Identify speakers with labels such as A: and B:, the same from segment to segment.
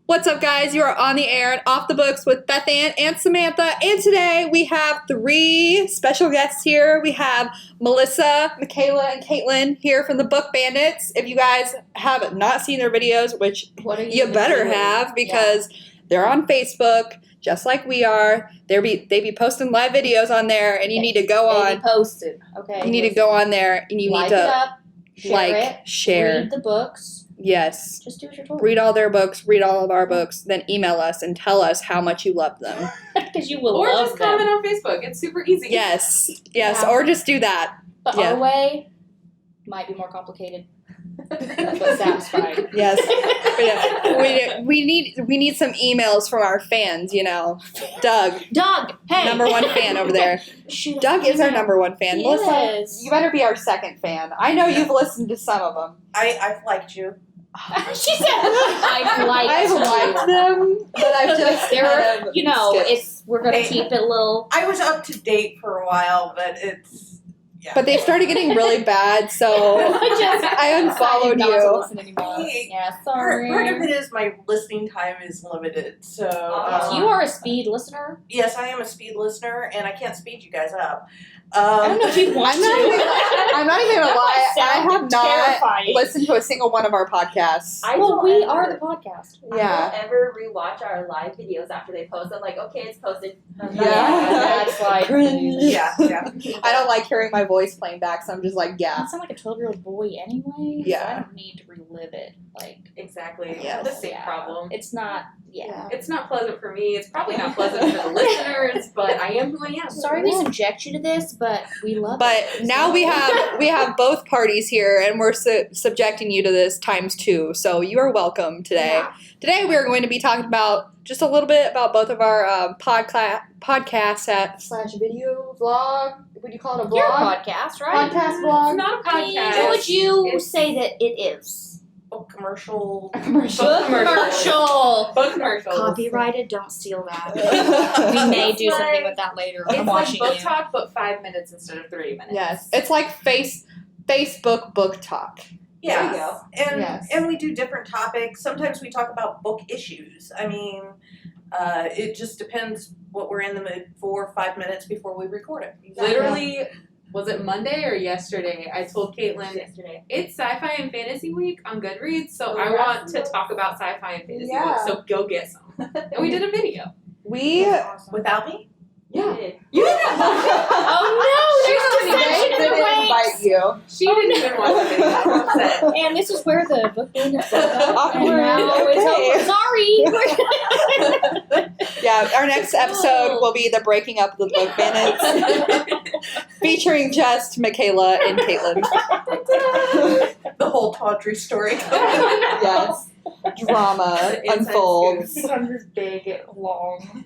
A: What's up, guys? You are on the air and off the books with Beth Ann and Samantha. And today we have 3 special guests here. We have Melissa, Michaela, and Caitlin here from the Book Bandits. If you guys have not seen their videos, which you better have because they're on Facebook, just like we are. They be posting live videos on there, and you need to go on.
B: They be posted, okay?
A: You need to go on there, and you need to
B: it up, share, read the books.
A: Yes.
B: Just do what you're told.
A: Read all their books, read all of our books, then email us and tell us how much you love them.
B: Because you will
C: or
B: love
C: just
B: them.
C: comment on Facebook. It's super easy.
A: Yes,
B: Yeah.
A: or just do that.
B: But our way might be more complicated, but satisfying.
A: Yes. we need some emails from our fans, you know. Doug,
B: hey!
A: number 1 fan over there.
B: Shoot,
A: Doug is our number 1 fan.
B: He
A: Melissa,
B: is.
A: you better be our 2nd fan. I know you've listened to some of them.
D: I've liked you.
B: She said, I've
A: liked them, but I've just
B: we're gonna keep it little.
D: I was up to date for a while, but it's
A: But they started getting really bad, so I unfollowed
B: not to
A: you.
B: listen anymore.
D: Hey,
B: Yeah, sorry.
D: Part of it is my listening time is limited, so
B: You are a speed listener.
D: yes, I am a speed listener, and I can't speed you guys up.
B: I don't know if you want
A: I'm not even gonna lie. I have not
B: terrifying.
A: listened to a single one of our podcasts.
B: We are the podcast.
A: Yeah.
C: I don't ever rewatch our live videos after they post. I'm like, okay, it's posted.
B: That's like
A: Cringe.
D: Yeah.
A: I don't like hearing my voice playing back, so I'm just like, yeah.
B: I sound like a 12-year-old boy anyway.
A: Yeah.
B: So I don't need to relive it. Like
C: Exactly.
A: Yes.
C: The same problem.
B: It's not. Yeah.
C: It's not pleasant for me. It's probably not pleasant for the listeners, but I am who I am.
B: Sorry we subject you to this, but we love
A: But
B: it.
A: now we have both parties here, and we're subjecting you to this ×2. So you are welcome today.
B: Yeah.
A: Today we are going to be talking about just a little bit about both of our podcast / video vlog. Would you call it a vlog?
B: Your podcast, right?
A: Podcast vlog.
C: It's not a podcast.
B: What would you
C: It's-
B: say that it is?
D: Book commercial.
C: Book commercial. Book commercials.
B: Copyrighted. Don't steal that. We may do something with that later. I'm
C: It's like
B: watching
C: book
B: you.
C: talk, but 5 minutes instead of 3 minutes.
A: Yes, it's like Facebook book talk.
D: Yeah.
C: There you go.
D: And
A: Yes.
D: and we do different topics. Sometimes we talk about book issues. I mean, it just depends what we're in the mood for 5 minutes before we record it.
C: Literally, was it Monday or yesterday? I told Caitlin, it's sci-fi and fantasy week on Goodreads, so I want to talk about sci-fi and fantasy week, so go get some. And we did a video.
A: We
D: Without me?
A: yeah.
C: You didn't
B: Oh no! There's dissension in the
A: didn't
B: ranks.
A: invite you.
C: She didn't even watch the video. I'm upset.
B: And this is where the book bandits go. And
A: Awkward.
B: now it's over. Sorry.
A: Yeah, our next episode will be the breaking up of the Book Bandits, featuring just Michaela and Caitlin.
D: The whole tawdry story.
A: Yes, drama
C: The inside
A: unfolds.
C: scoop.
B: 600 big, long,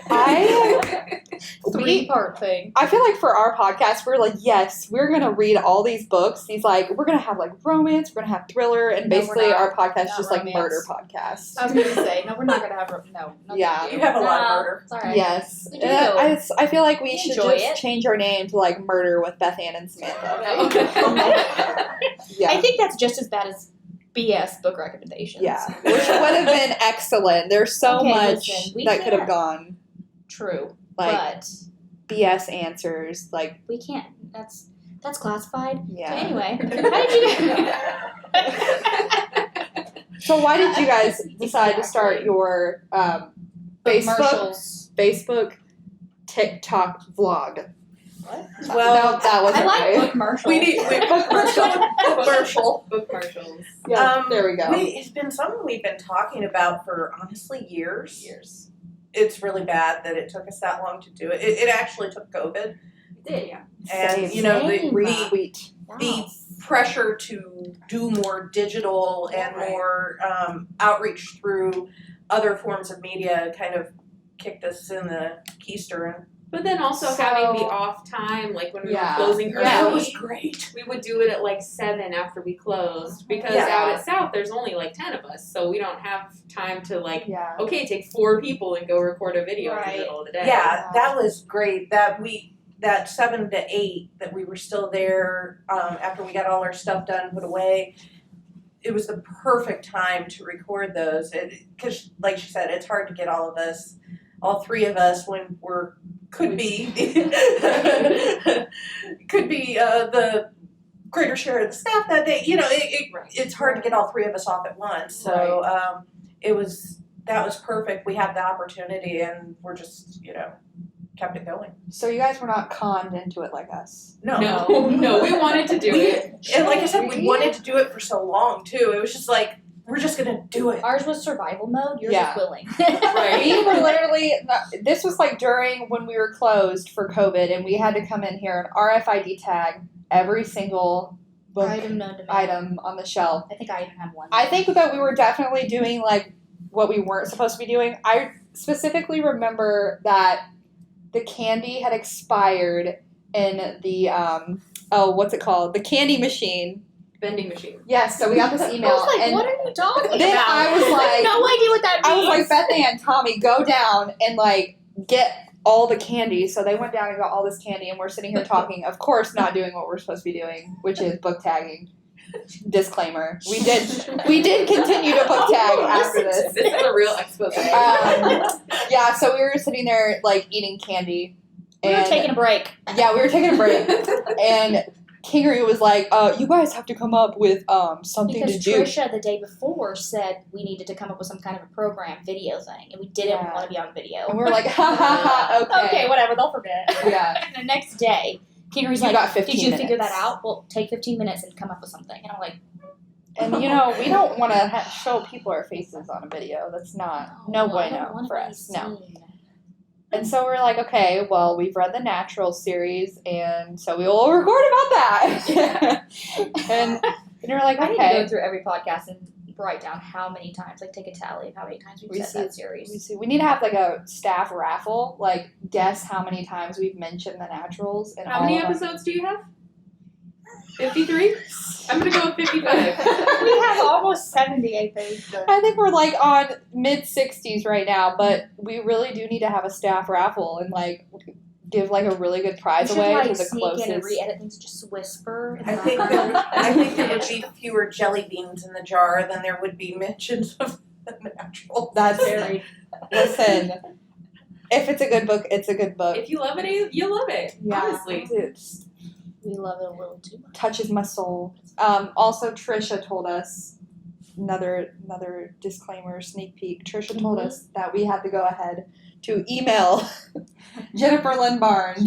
A: I
B: 3-part thing.
A: I feel like for our podcast, we're like, yes, we're gonna read all these books. These we're gonna have like romance, we're gonna have thriller, and
B: No,
A: basically
B: we're not.
A: our podcast is
B: Not
A: just like
B: romance.
A: murder podcast.
B: I was going to say, no, we're not going to have no.
A: Yeah.
D: You have a lot of murder.
B: It's all right.
A: Yes,
B: We do.
A: and I feel like we should
B: enjoy
A: just
B: it.
A: change our name to like Murder with Beth Ann and Samantha. Yeah.
B: I think that's just as bad as BS book recommendations.
A: Yeah, which would have been excellent. There's so
B: Okay,
A: much
B: listen, we
A: that could have
B: can't-
A: gone.
B: True.
A: Like
B: but
A: BS answers, like
B: we can't. That's classified.
A: yeah.
B: So anyway, how did you
A: So why did you guys decide to start your
B: commercials?
A: Facebook, TikTok vlog?
B: What?
D: Well,
A: no, that wasn't
B: I like
A: right.
B: book commercials.
D: we book commercial.
C: Book commercials.
A: Yeah, there we go.
D: It's been something we've been talking about for honestly years. It's really bad that it took us that long to do it. It actually took COVID,
C: It did, yeah.
D: and
A: Same.
D: you know
B: Same.
A: Retweet.
D: the pressure to do more digital and
A: Right.
D: more outreach through other forms of media kind of kicked us in the keister.
C: But then also
A: So-
C: having the off time, like when we
A: Yeah.
C: were closing early,
A: Yeah.
D: That was great.
C: we would do it at like 7 after we closed because
D: Yeah.
C: out at South there's only like 10 of us, so we don't have time to like,
A: Yeah.
C: okay, take 4 people and go record a video in
B: Right.
C: the middle of the day.
D: Yeah, that was great. That 7 to 8 that we were still there after we got all our stuff done, put away. it was the perfect time to record those because, like she said, it's hard to get all three of us when could be the greater share of the staff that day. It's hard to get all three of us off at once. So that was perfect. We had the opportunity, and we're just kept it going.
A: So you guys were not conned into it like us.
C: No, we wanted to do it.
D: And like I said, we wanted to do it for so long too. It was just like, we're just gonna do it.
B: Ours was survival mode. Yours was willing.
C: Right.
A: We were literally, this was like during when we were closed for COVID, and we had to come in here and RFID tag every single book
B: Item known to man.
A: item on the shelf.
B: I think I even have one.
A: I think that we were definitely doing like what we weren't supposed to be doing. I specifically remember that the candy had expired in the what's it called? The candy machine.
C: Vending machine.
A: Yes, so we got this email.
B: I was like,
A: and
B: what are you talking
A: then
B: about?
A: I was like,
B: no idea what that means.
A: I was like, Beth and Tommy, go down and like get all the candy. So they went down and got all this candy, and we're sitting here talking, of course not doing what we're supposed to be doing, which is book tagging. Disclaimer. We did continue to book tag after this.
C: This is a real expose.
A: Yeah, so we were sitting there like eating candy.
B: We were taking a break.
A: Yeah, we were taking a break. And Kingery was like, you guys have to come up with something
B: Because
A: to do.
B: Trisha the day before said we needed to come up with some kind of a program, video thing, and we didn't want to be on video.
A: And we were like, ha ha ha, okay.
B: Okay, whatever, they'll forget.
A: Yeah.
B: And the next day, Kingery's
A: You
B: like,
A: got 15
B: did you figure
A: minutes.
B: that out? Well, take 15 minutes and come up with something. And I'm like,
A: And we don't want to show people our faces on a video. That's not, no
B: I don't
A: bueno
B: wanna
A: for
B: be
A: us. No.
B: seen.
A: And so we're like, okay, well, we've read the Natural series, and so we will record about that. and you're like,
B: I need to
A: okay.
B: go through every podcast and write down how many times, like take a tally of how many times we've said that series.
A: We need to have like a staff raffle, like guess how many times we've mentioned the Naturals. And
C: How many episodes do you have? 53? I'm gonna go with 55.
B: We have almost 78 pages.
A: I think we're like on mid-60s right now, but we really do need to have a staff raffle and like give like a really good prize
B: We should,
A: away
B: like,
A: to the
B: sneak
A: closest.
B: in and re-edit things, just whisper.
D: I think there would be fewer jelly beans in the jar than there would be mentions of the Natural.
A: That's
B: very.
A: Listen, if it's a good book, it's a good book.
C: If you love it, you love it.
A: Yeah,
C: Honestly.
A: it's
B: We love it a little too much.
A: touches my soul. Also, Trisha told us another disclaimer, sneak peek. Trisha told us that we had to go ahead to email Jennifer Lynn Barnes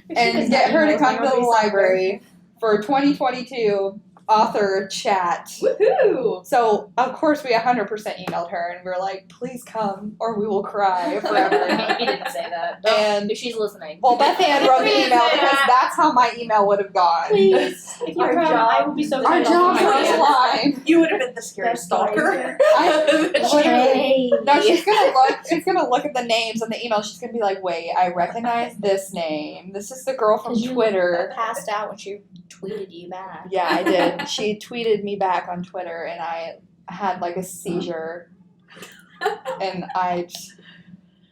A: and get her to come to the library for 2022 author chat.
C: Woohoo!
A: So of course we 100% emailed her and we were like, please come or we will cry forever.
B: He didn't say that.
A: And
B: If she's listening.
A: well, Beth Ann wrote the
B: Please
A: email
B: say
A: because
B: that.
A: that's how my email would have gone.
B: Please, if you
D: Our
B: come,
D: job-
B: I will be so
A: Our
B: excited.
A: jobs
C: my
A: are on the
C: God.
A: line.
D: You would have been the scary
B: That's
D: stalker.
B: Hey.
A: No, she's gonna look at the names in the email. She's gonna be like, wait, I recognize this name. This is the girl from
B: 'Cause you
A: Twitter.
B: Passed out when she tweeted you back.
A: Yeah, I did. She tweeted me back on Twitter, and I had like a seizure, and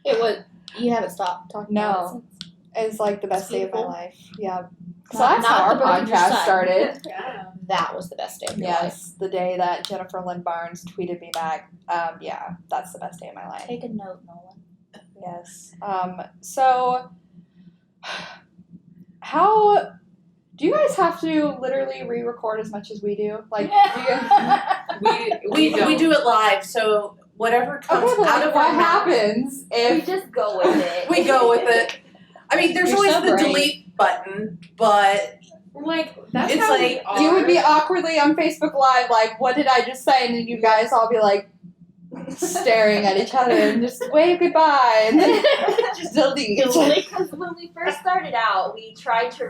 B: It was. You haven't stopped talking
A: No.
B: about it since.
A: it's like the best
B: It's
A: day of my
B: beautiful.
A: life. Yeah. So
B: Not-
A: that's how
B: not
A: our
B: the birth of your
A: podcast
B: son.
A: started.
C: Yeah.
B: That was the best day of your life.
A: Yes, the day that Jennifer Lynn Barnes tweeted me back. Yeah, that's the best day of my life.
B: Take a note, Nolan.
A: Yes. So, how do you guys have to literally re-record as much as we do? Like, do you?
D: We do it live, so whatever comes
A: Okay, but
D: out
A: like,
D: of
A: what
D: our mouth,
A: happens if?
B: just go with it.
D: we go with it. I mean, there's
B: You're
D: always
B: so
D: the
B: brave.
D: delete button, but
C: Like, that's
D: It's
C: how
D: like,
C: we are.
A: You would be awkwardly on Facebook Live, like, what did I just say? And then you guys all be like staring at each other and just wave goodbye and then just delete.
E: Because when we first started out, we tried to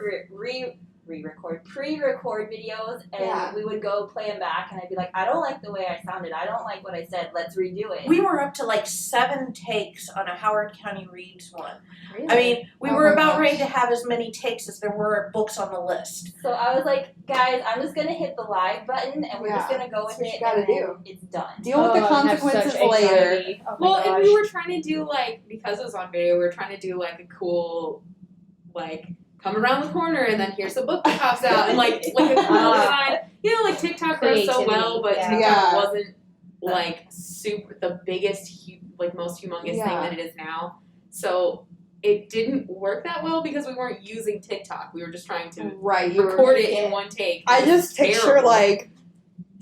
E: pre-record videos, and
A: Yeah.
E: we would go play them back, and I'd be like, I don't like the way I sounded. I don't like what I said. Let's redo it.
D: we were up to like 7 takes on a Howard County Reads one.
B: Really?
D: I mean, we
A: Oh
D: were
A: my
D: about
A: gosh.
D: ready to have as many takes as there were books on the list.
E: So I was like, guys, I'm just gonna hit the live button, and we're just
A: Yeah,
E: gonna go
A: that's
E: with
A: what
E: it,
A: you gotta
E: and then
A: do.
E: it's done.
A: Deal with the consequences later.
B: Oh
C: Well, and we were trying to do, like, because it was on video, we were trying to do, like, a cool, like, come around the corner and then here's a book that pops out and like a cool design. You know, like TikTok does so well, but
B: Creativity,
C: TikTok wasn't like super the biggest, like most humongous thing that it is now. So it didn't work that well because we weren't using TikTok. We were just trying to record it in one take.
A: I just picture
C: terrible.
A: like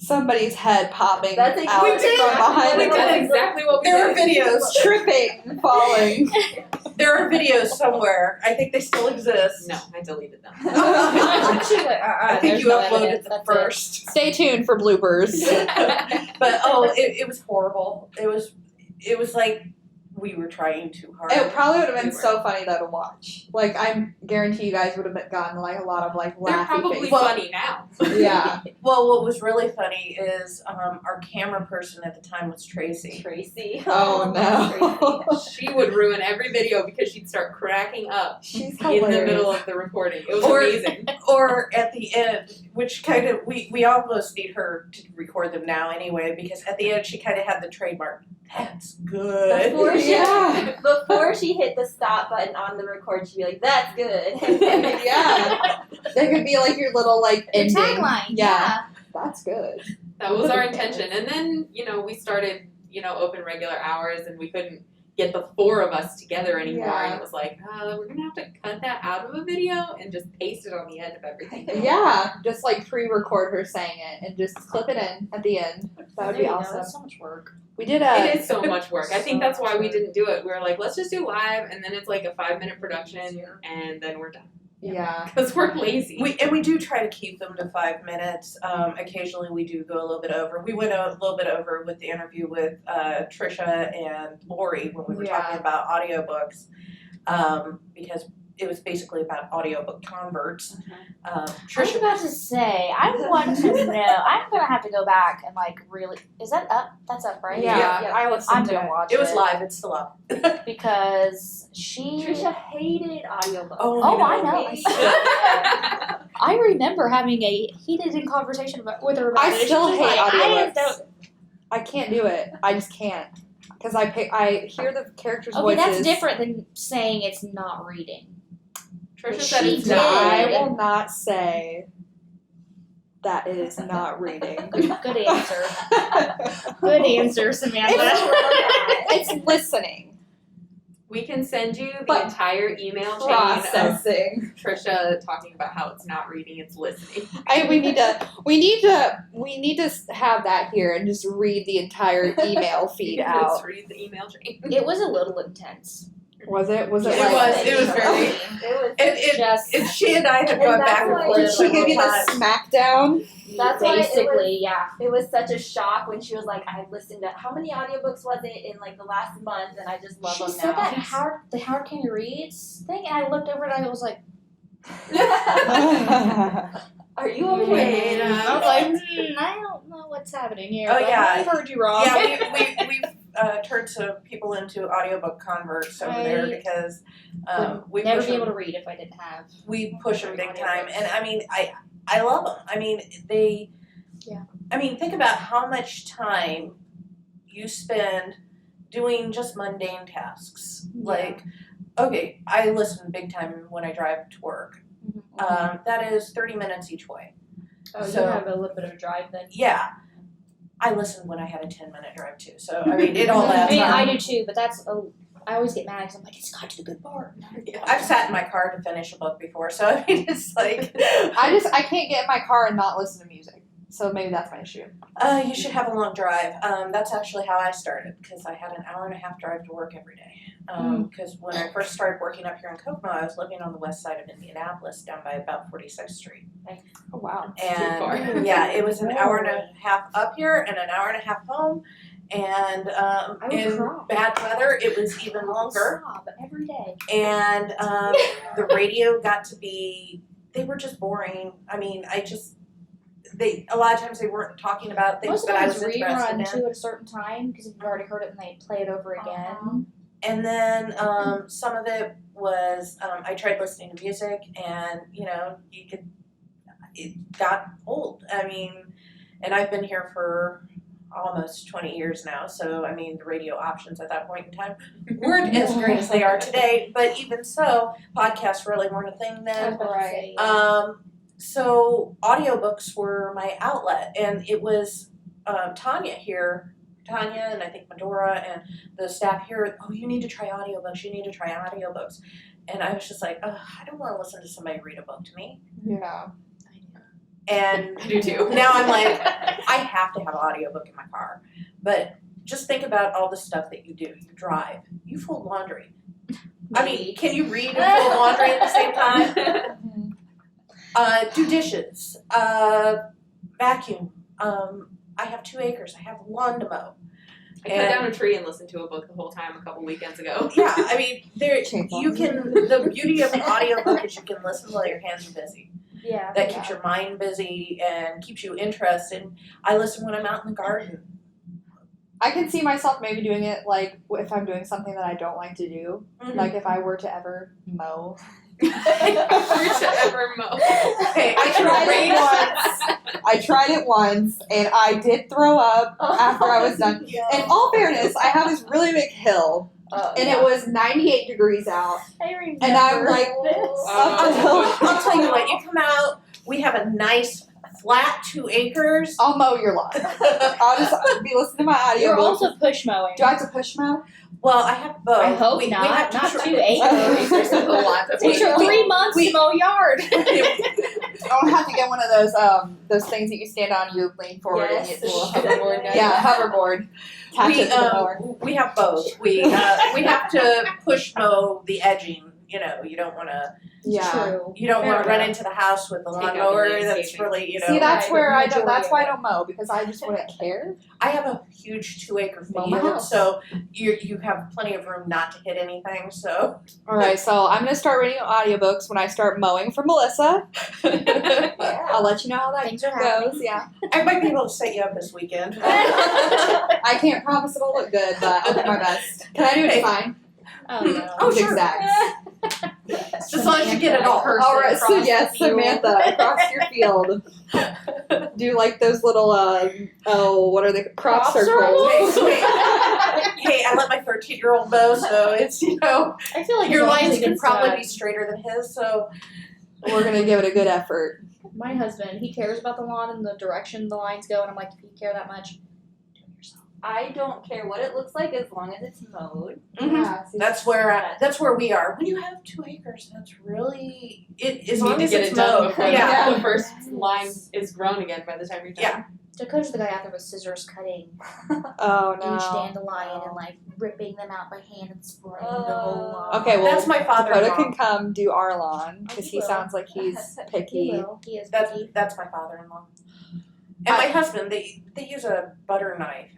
A: somebody's head popping
E: That's
A: out
E: we did.
A: from behind
C: Like,
A: the
C: that's exactly what we
D: There are
C: did.
D: videos.
A: tripping and falling.
D: There are videos somewhere. I think they still exist.
C: No, I deleted them.
B: She's like,
D: I think
B: there's
D: you
B: no
D: uploaded
B: evidence,
D: them
B: that's
D: first.
A: Stay tuned for bloopers.
D: But it was horrible. It was like we were trying too hard.
A: It probably would have been so funny though to watch. Like I guarantee you guys would have gotten like a lot of like
C: They're
A: laughy
C: probably
A: faces.
C: funny now.
A: Yeah.
D: Well, what was really funny is our camera person at the time was Tracy.
E: Tracy.
A: Oh no.
C: She would ruin every video because she'd start cracking up
A: She's
C: in the
A: hilarious.
C: middle of the recording. It was
D: Or-
C: amazing.
D: Or at the end, which kind of we almost need her to record them now anyway, because at the end she kind of had the trademark. That's good.
E: Before she hit the stop button on the record, she'd be like, "That's good."
A: Yeah. There could be like your little like
B: The
A: ending.
B: tagline, yeah.
A: That's good.
C: That was our intention. And then, we started, open regular hours and we couldn't get the four of us together anymore.
A: Yeah.
C: And it was like, we're going to have to cut that out of a video and just paste it on the end of everything.
A: Yeah. Just like pre-record her saying it and just clip it in at the end. That would be awesome.
B: That's so much work.
A: We did
C: It is so much work. I think
B: So
C: that's why
B: much
C: we
B: work.
C: didn't do it. We were like, let's just do live and then it's like a 5-minute production and then we're done.
A: Yeah.
C: Because we're lazy.
D: We do try to keep them to 5 minutes. Occasionally we do go a little bit over. We went a little bit over with the interview with Trisha and Lori when we were talking about audiobooks, because it was basically about audiobook converts.
B: I was
D: Trisha,
B: about to say, I want to know. I'm gonna have to go back and like really. Is that up? That's up, right?
A: Yeah. I listened
B: I'm
A: to
B: gonna
A: it.
B: watch
D: it was live. It's still up.
B: because she.
E: Trisha hated audiobooks.
B: Oh, I know.
E: I
B: I remember having a heated conversation with her about
A: I
B: it. She
A: still
B: was
A: hate
B: like, I
A: audiobooks.
B: just don't.
A: I can't do it. I just can't. Because I hear the characters'
B: Okay,
A: voices.
B: that's different than saying it's not reading.
C: Trisha said
B: She
C: it's
B: did.
C: not.
A: I will not say that it is not reading.
B: Good answer. Good answer, Samantha.
A: It's listening.
C: We can send you the
A: But
C: entire email chain of
A: Processing.
C: Trisha talking about how it's not reading, it's listening.
A: We need to have that here and just read the entire email feed
C: Let's
A: out.
C: read the email chain.
B: It was a little intense.
A: Was it? Was it?
D: It
A: like,
D: was. It was very.
E: It was
B: Just
D: She and I had
E: And
D: gone
E: that's
D: back and
E: why-
D: forth.
A: Did she give you the
D: several times.
A: smackdown?
E: That's why
B: basically, yeah.
E: it was such a shock when she was like, I listened to how many audiobooks was it in like the last month, and I just love
B: She
E: them
B: said
E: now.
B: that the Howard Can You Reads thing, and I looked over and I was like,
E: Are you okay?
C: Wait,
B: I was like, I don't know what's happening here.
D: Oh,
B: but
D: yeah.
B: I heard you wrong.
D: Yeah, we've turned some people into audiobook converts over there because we
B: never
D: push
B: be able
D: them.
B: to read if I didn't have.
D: We push them big time, and I mean, I love them. I mean, they.
B: Yeah.
D: I mean, think about how much time you spend doing just mundane tasks. Like, okay, I listen big time when I drive to work. That is 30 minutes each way.
E: Oh,
D: So-
E: you have a little bit of a drive then.
D: Yeah. I listen when I have a 10-minute drive too. So, I mean, it all adds
B: I mean,
D: up.
B: I do too, but that's I always get mad because I'm like, it's got to the good part.
D: I've sat in my car to finish a book before, so I mean, it's like.
A: I can't get in my car and not listen to music. So maybe that's my issue.
D: You should have a long drive. That's actually how I started, because I had an hour-and-a-half drive to work every day. Because when I first started working up here in Kokomo, I was living on the west side of Indianapolis, down by about 46th Street.
A: Oh wow.
D: And
C: far.
D: yeah, it was an hour and a half up here and an hour and a half home. And
B: would
D: in
B: cry.
D: bad weather, it was even longer.
B: Sob every day.
D: And the radio got to be, they were just boring. I mean, a lot of times they weren't talking about things
B: Most of
D: that I
B: them
D: was
B: was
D: interested
B: rerun
D: in.
B: too at a certain time because you've already heard it and they play it over again.
D: And then some of it was, I tried listening to music and, it got old. I mean, and I've been here for almost 20 years now. So, I mean, the radio options at that point in time weren't as great as they are today. But even so, podcasts really weren't a thing then.
B: Right.
D: So audiobooks were my outlet, and it was Tanya, and I think Medora and the staff here, oh, you need to try audiobooks. And I was just like, oh, I don't want to listen to somebody read a book to me.
A: Yeah.
D: And
C: I do too.
D: now I'm like, I have to have an audiobook in my car. But just think about all the stuff that you do. You drive, you fold laundry. I mean, can you read and fold laundry at the same time? Do dishes, vacuum. I have 2 acres. I have lawn to mow.
C: I cut down a tree and listened to a book the whole time a couple weekends ago.
D: Yeah, I mean, the beauty of an audiobook is you can listen while your hands are busy.
B: Yeah.
D: That keeps your mind busy and keeps you interested. I listen when I'm out in the garden.
A: I can see myself maybe doing it like if I'm doing something that I don't like to do. Like if I were to ever mow.
C: If I were to ever mow.
D: Okay,
A: I tried it once and I did throw up after I was done. In all fairness, I have this really big hill and it was 98 degrees out.
E: I remember.
A: And I'm like,
D: I'll tell you what, you come out, we have a nice flat 2 acres.
A: I'll mow your lawn. I'll just be listening to my audio.
B: You're also push mowing.
A: Do I have to push mow?
D: Well, I have both.
B: I hope
D: we
B: not.
D: have to
B: Not
D: try-
B: 2 acres.
A: There's a lot.
B: It takes you 3 months to mow yard.
A: I'll have to get one of those things that you stand on, you lean forward and
E: Yes.
A: it's a little
B: Hoverboard.
A: Yeah, hoverboard. Attach it to the mower.
D: We have both. We have to push mow the edging. You know, you don't want to.
A: Yeah.
B: True.
D: You don't want to
B: Fair
D: run into the house with the
C: Take out the
D: lawnmower. That's
C: landscaping.
D: really, you know.
A: See, that's
B: Right,
A: where I don't.
B: majority
A: That's why I
B: of it.
A: don't mow because I just wouldn't care.
D: I have a huge 2 acre
A: Mow my
D: field,
A: house.
D: so you have plenty of room not to hit anything. So
A: All right, so I'm gonna start reading audiobooks when I start mowing for Melissa. I'll let you know how that
B: Things are happening.
A: goes. Yeah,
D: I might be able to set you up this weekend.
A: I can't promise it'll look good, but I'll do my best. Can I do it fine?
B: Oh no.
D: Oh, sure.
A: Zigzags.
D: Just as long as you get it all.
C: Person
A: All right, so
C: across
A: yes,
C: the field.
A: Samantha, across your field. Do like those little what are they? Crop circles.
D: Wait. Hey, I let my 13-year-old mow, so it's, you know,
B: I feel like
D: your
B: as long as
D: lines
B: it
D: can
B: gets
D: probably
B: done.
D: be straighter than his. So
A: We're gonna give it a good effort.
B: My husband, he cares about the lawn and the direction the lines go, and I'm like, if you care that much, do it yourself.
E: I don't care what it looks like as long as it's mowed.
A: Yeah, see,
D: that's where we are. When you have 2 acres, that's really it. As
C: You
D: long
C: need
D: as
C: to get
D: it's
C: it done
D: mowed.
C: before
D: Yeah.
C: the first line is grown again by the time you're done.
D: Yeah.
B: Dakota's the guy out there with scissors cutting
A: Oh
B: each
A: no.
B: dandelion and like ripping them out by hand and spraying the whole lawn.
A: Okay, well,
D: That's my father-in-law.
A: Dakota can come do our lawn because
B: he
A: he
B: will.
A: sounds like he's
B: He
A: picky.
B: will. He is
D: That's
B: picky.
D: my father-in-law. And my husband, they use a butter knife.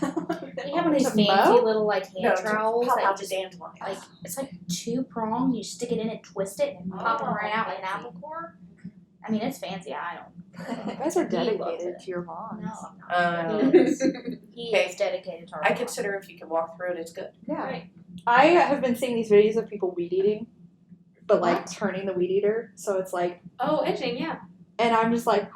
B: You have one of these
A: To
B: fancy
A: mow?
B: little like hand
D: No, to
B: trowels
D: pop
B: that
D: out
B: you
D: the
B: just
D: dandelions.
B: like it's like 2 prongs. You stick it in and twist it and pop them right out like an apple core. I mean, it's fancy. I don't.
A: You guys are
B: He loves
A: dedicated
B: it.
A: to your lawns.
B: No, I'm not.
D: Uh,
B: He
D: Okay.
B: is dedicated to our
D: I
B: lawn.
D: consider if you can walk through it, it's good.
A: Yeah.
E: Right.
A: I have been seeing these videos of people weed eating, but like turning the weed eater. So it's like,
C: Oh, edging, yeah.
A: and I'm just like,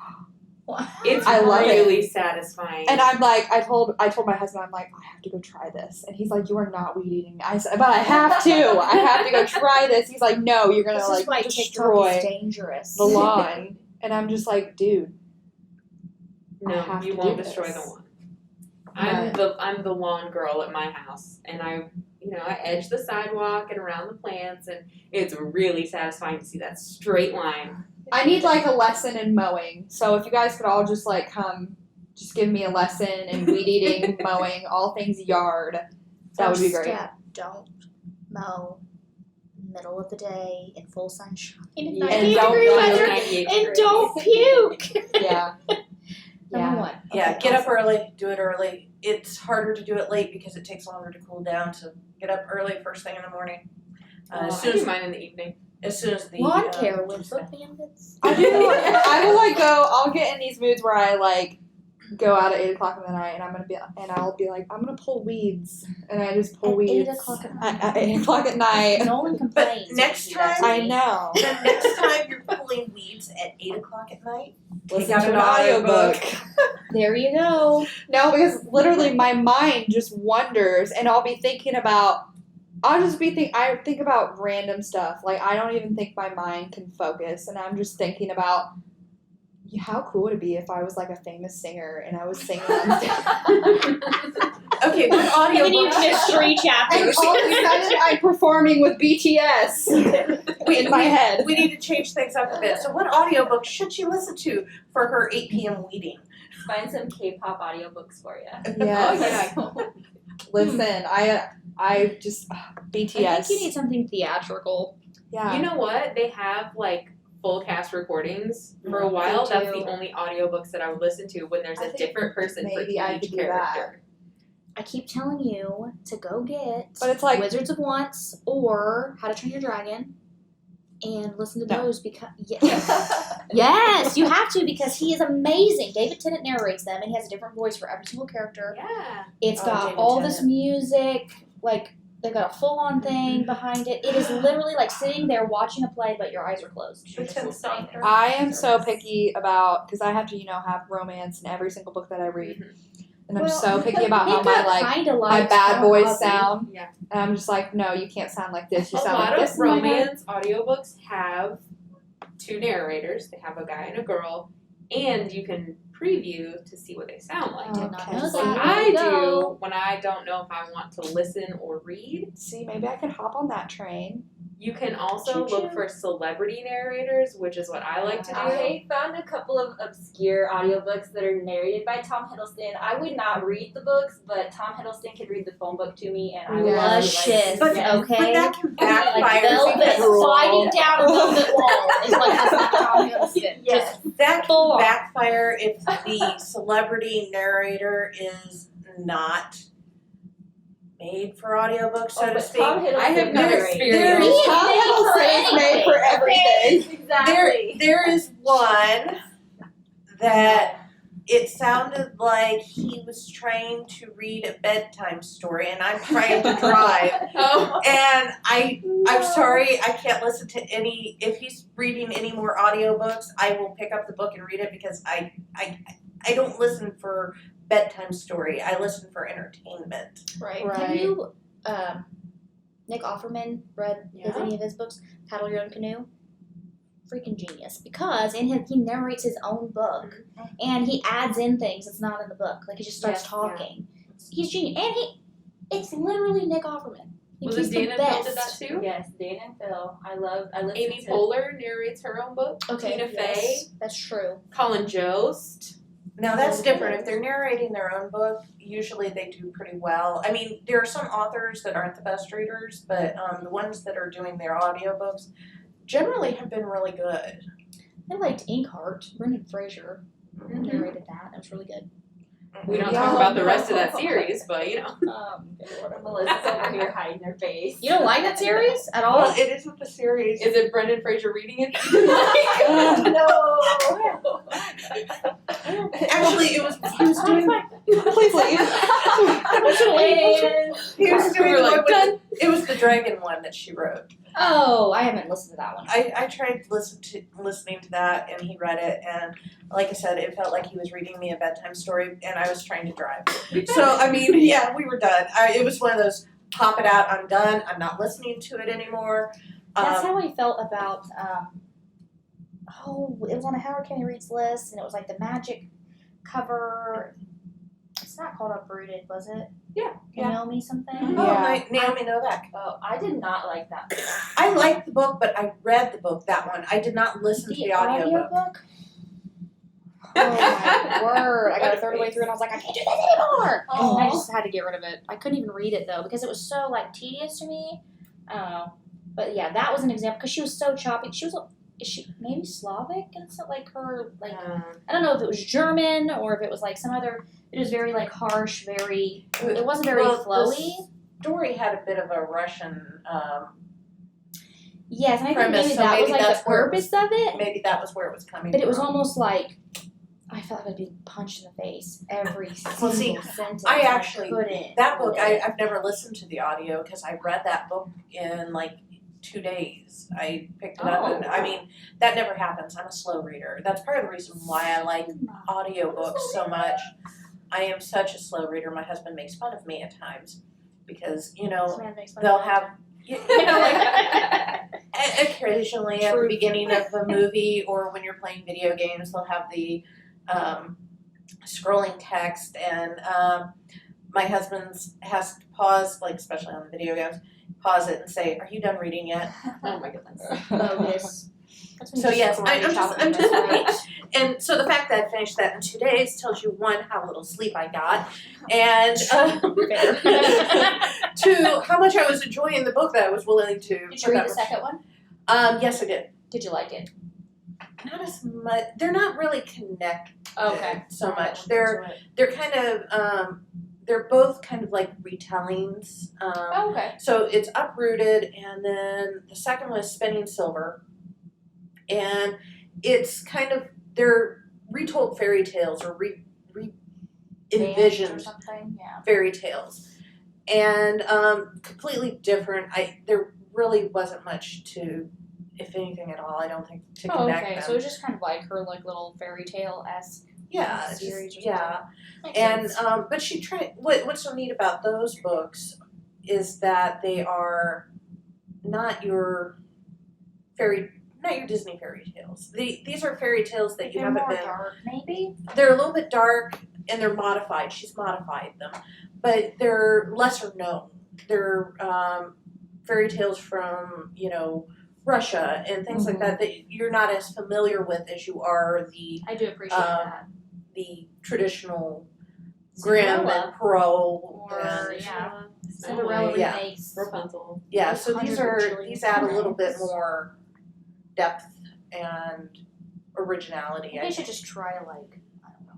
C: It's
A: I love it.
C: really satisfying.
A: and I'm like, I told my husband, I'm like, I have to go try this, and he's like, you are not weed eating. I said, but I have to. I have to go try this. He's like, no, you're gonna
B: This is why
A: like
B: TikTok is
A: destroy
B: dangerous.
A: the lawn. And I'm just like, dude. I
C: No,
A: have
C: you
A: to
C: won't
A: do
C: destroy
A: this.
C: the lawn. I'm the lawn girl at my house, and I edge the sidewalk and around the plants, and it's really satisfying to see that straight line.
A: I need like a lesson in mowing. So if you guys could all just like come, just give me a lesson in weed eating, mowing, all things yard. That would be
B: First
A: great.
B: Step, don't mow middle of the day in full sunshine in
A: Yeah.
B: 98
A: And don't
B: degree
A: puke.
B: weather,
C: 98
B: and
C: degrees.
B: don't puke.
A: Yeah.
B: Number
A: Yeah.
B: one.
D: Yeah,
B: Okay,
D: get up
B: awesome.
D: early, do it early. It's harder to do it late because it takes longer to cool down. So get up early first thing in the morning. As
C: I
D: soon
C: do
D: as
C: mine in the evening.
D: the
B: Lawn care with Book Bandits.
A: I do. I will like go. I'll get in these moods where I like go out at 8:00 in the night, and I'll be like, I'm gonna pull weeds, and I just pull
B: At
A: weeds
B: 8:00
A: at 8:00 at night.
B: No one complains.
D: But next time,
A: I know.
D: the next time you're pulling weeds at 8:00 at night,
A: Listen
D: out
A: to an
D: an
A: audiobook.
B: There you go.
A: No, because literally my mind just wanders, and I'll think about random stuff. Like, I don't even think my mind can focus, and I'm just thinking about how cool would it be if I was like a famous singer and I was singing on stage.
D: Okay, what
B: And then you
D: audiobook?
B: mystery
A: And
B: chapters.
A: all of a sudden I'm performing with BTS in my head.
D: We need to change things up a bit. So what audiobook should she listen to for her 8 p.m. weeding?
E: Find some K-pop audiobooks for you.
A: Yes.
C: Oh, yeah.
A: Listen, I just BTS.
B: I think you need something theatrical.
A: Yeah.
C: You know what? They have like full cast recordings. For a while,
B: They
C: that's
B: do.
C: the only audiobooks that I would listen to when there's
A: I
C: a
A: think
C: different person for
A: maybe I
C: each
A: could do that.
C: character.
B: I keep telling you to go get
A: But it's like
B: Wizards of Once or How to Train Your Dragon and listen to
A: No.
B: those because yes, you have to because he is amazing. David Tennant narrates them and he has a different voice for every single character.
C: Yeah.
B: It's
D: Oh,
B: got
D: David
B: all this
D: Tennant.
B: music, like they've got a full-on thing behind it. It is literally like sitting there watching a play, but your eyes are closed. You're just listening.
A: I am so picky about, because I have to, have romance in every single book that I read. And I'm so picky about how my bad boys sound.
C: Yeah.
A: And I'm just like, no, you can't sound like this. You
C: A
A: sound
C: lot
A: like this.
C: of
A: in my head.
C: romance audiobooks have two narrators. They have a guy and a girl, and you can preview to see what they sound like.
B: Did not
A: Okay.
B: know
C: What
B: that.
C: I
B: There you go.
C: do when I don't know if I want to listen or read,
A: See, maybe I could hop on that train.
C: you can also
B: Choo-choo.
C: look for celebrity narrators, which is what I like to do.
E: I found a couple of obscure audiobooks that are narrated by Tom Hiddleston. I would not read the books, but Tom Hiddleston could read the phone book to me, and I would
B: Luscious,
D: But,
B: okay.
D: but that can
B: Like
D: backfire.
B: velvet
D: because
B: sliding down a velvet wall is like that's Tom Hiddleston.
E: Yes.
D: that
B: full
D: can
B: on.
D: backfire if the celebrity narrator is not made for audiobooks, so to
E: but
D: speak.
E: Tom Hiddleston
C: I have no
E: narrates.
C: experience.
B: He is
A: Tom
B: made for
A: Hiddleston is made for everything.
E: Exactly.
D: There is one that it sounded like he was trying to read a bedtime story, and I'm trying to drive.
C: Oh,
D: And I'm sorry, I can't listen to any. If he's reading any more audiobooks, I will pick up the book and read it because I don't listen for bedtime story. I listen for entertainment.
B: Right.
A: Right.
B: Have you, Nick Offerman read
C: Yeah.
B: any of his books? Paddle Your Own Canoe? Freaking genius. Because he narrates his own book and he adds in things that's not in the book. Like he just starts
C: Yes,
B: talking. He's genius. And it's literally Nick Offerman.
C: was
B: He's
C: it
B: the
C: Dan and Phil
B: best.
C: did that too?
E: Yes, Dana and Phil. I listen
C: Amy
E: to
C: Poehler narrates her own book.
B: Okay.
C: Tina
B: yes,
C: Fey,
B: that's true.
C: Colin Jost.
D: Now that's different. If they're narrating their own book, usually they do pretty well. I mean, there are some authors that aren't the best readers, but the ones that are doing their audiobooks generally have been really good.
B: I liked Inkheart. Brendan Fraser narrated that. That was really good.
C: We don't
A: Yeah.
C: talk about the rest of that series, but
E: Melissa's over here hiding her face.
B: You don't like that series at all?
D: Well, it isn't the series.
C: is it Brendan Fraser reading it?
E: No.
D: Actually, he was doing
A: Please leave.
E: And
D: he was doing
C: We were
D: the
C: like,
D: one with it was the dragon one that she wrote.
B: Oh, I haven't listened to that one.
D: I tried listening to that, and he read it, and like I said, it felt like he was reading me a bedtime story, and I was trying to drive. So I mean, yeah, we were done. It was one of those pop it out, I'm done. I'm not listening to it anymore.
B: That's how I felt about, it was on a Howard County Reads list, and it was like the magic cover. It's not called Uprooted, was it?
C: Yeah.
B: Naomi something?
A: Yeah.
D: Naomi Novak.
E: oh, I did not like that.
D: I liked the book, but I read the book, that one. I did not listen to the audiobook.
B: Oh my word. I got a third of the way through and I was like, I can't do this anymore.
E: Aw.
B: I just had to get rid of it. I couldn't even read it though because it was so like tedious to me. I don't know. But yeah, that was an example because she was so choppy. Is she maybe Slavic? And it's not like her, like, I don't know if it was German or if it was like some other, it was very like harsh, it wasn't very flowy.
D: The story had a bit of a Russian,
B: Yes, and I think
D: premise,
B: maybe
D: so
B: that was
D: maybe
B: like
D: that's
B: the
D: where it
B: purpose of it.
D: maybe that was where it was coming
B: But it was
D: from.
B: almost like, I felt like I'd be punched in the face every
D: Well, see,
B: single sentence.
D: I actually
B: couldn't.
D: that book I've never listened to the audio because I read that book in like 2 days. I picked it up and I mean that never happens. I'm a slow reader. That's part of the reason why I like audiobooks so much. I am such a slow reader. My husband makes fun of me at times because they'll have like occasionally at the beginning of the movie or when you're playing video games they'll have the scrolling text and my husband has to pause, like especially on the video games, pause it and say, "Are you done reading yet?"
C: Oh my goodness.
B: Bogus.
D: So yes, I'm just and so the fact that I finished that in 2 days tells you one, how little sleep I got, and two, how much I was enjoying the book that I was willing to.
B: Did you read the second one?
D: Yes, I did.
B: Did you like it?
D: Not as much. They're not really connected so much.
B: They're
D: They're kind of they're both kind of like retellings.
B: okay.
D: So it's Uprooted, and then the second one is Spinning Silver, and it's kind of they're retold fairy tales or envisioned
B: or something. Yeah.
D: fairy tales, and completely different. There really wasn't much to, if anything at all, I don't think, to connect them.
B: So it's just kind of like her like little fairy tale-esque series or something.
D: Yeah.
B: Makes
D: And
B: sense.
D: but she tried. What's so neat about those books is that they are not your Disney fairy tales. These are fairy tales that you
B: They're
D: haven't
B: more
D: been.
B: dark, maybe.
D: They're a little bit dark and they're modified. She's modified them, but they're lesser known. They're fairy tales from Russia and things like that you're not as familiar with as you are the
B: I do appreciate that.
D: the traditional Grimm and Perrault
B: Or
D: and
B: Cinderella
D: Yeah.
B: remakes.
C: Rapunzel.
D: yeah. So these
B: 100
D: add a little bit
B: remakes.
D: more depth and originality.
B: Maybe I should just try to I don't know,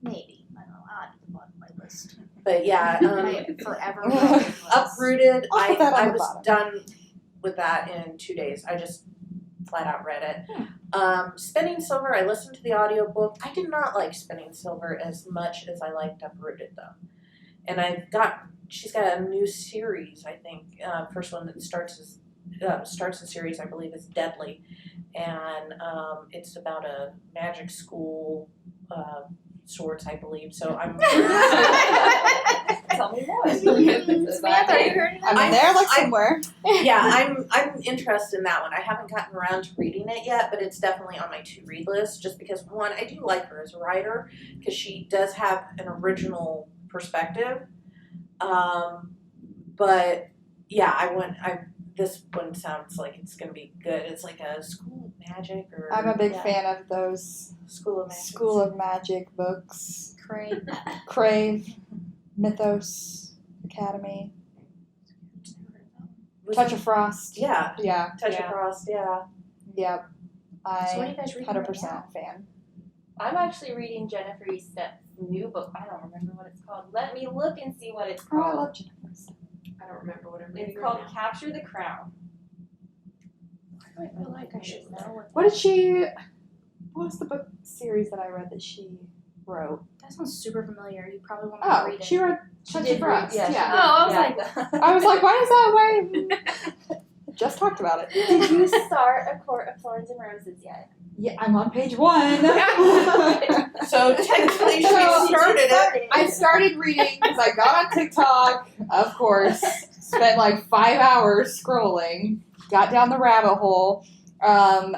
B: maybe. I don't know, I'll add to the bottom of my list.
D: But yeah,
B: My forever list.
D: Uprooted.
A: I'll put that on
D: I
A: the
D: was
A: bottom.
D: done with that in 2 days. I just flat out read it. Spinning Silver, I listened to the audiobook. I did not like Spinning Silver as much as I liked Uprooted though. And she's got a new series, I think. First one that starts the series, I believe, is Deadly. And it's about a magic school, swords, I believe. So I'm
E: Tell me more.
B: Samantha, are you hearing that?
A: I'm in there somewhere.
D: yeah, I'm interested in that one. I haven't gotten around to reading it yet, but it's definitely on my to-read list just because, one, I do like her as a writer because she does have an original perspective. But yeah, this one sounds like it's going to be good. It's like a School of Magic or
A: I'm a big fan of those
D: School of Magic.
A: School of Magic books.
B: Crave.
A: Crave, Mythos Academy, Touch of Frost.
D: Yeah,
A: Yeah.
D: Touch of Frost, yeah.
A: Yep.
B: So what are
A: I
B: you guys reading
A: 100% fan.
E: I'm actually reading Jennifer Eastep's new book. I don't remember what it's called. Let me look and see what it's
A: Oh, I
E: called.
A: love Jennifer's.
C: I don't remember what I'm reading.
E: It's called
C: right now.
E: Capture the Crown.
B: I feel like I should know
A: What did she? What was the book series that I read that she wrote?
B: That sounds super familiar. You probably want me to
A: Oh,
B: read it.
A: she wrote Touch of Frost.
E: Yeah.
A: Yeah.
B: Oh, I was
E: Yeah.
B: like,
A: I was like, why is that way? Just talked about it.
E: Did you start A Court of Thorns and Roses yet?
A: Yeah, I'm on page 1.
D: So technically she
A: So-
D: started it.
A: I started reading because I got on TikTok, of course, spent like 5 hours scrolling, got down the rabbit hole, and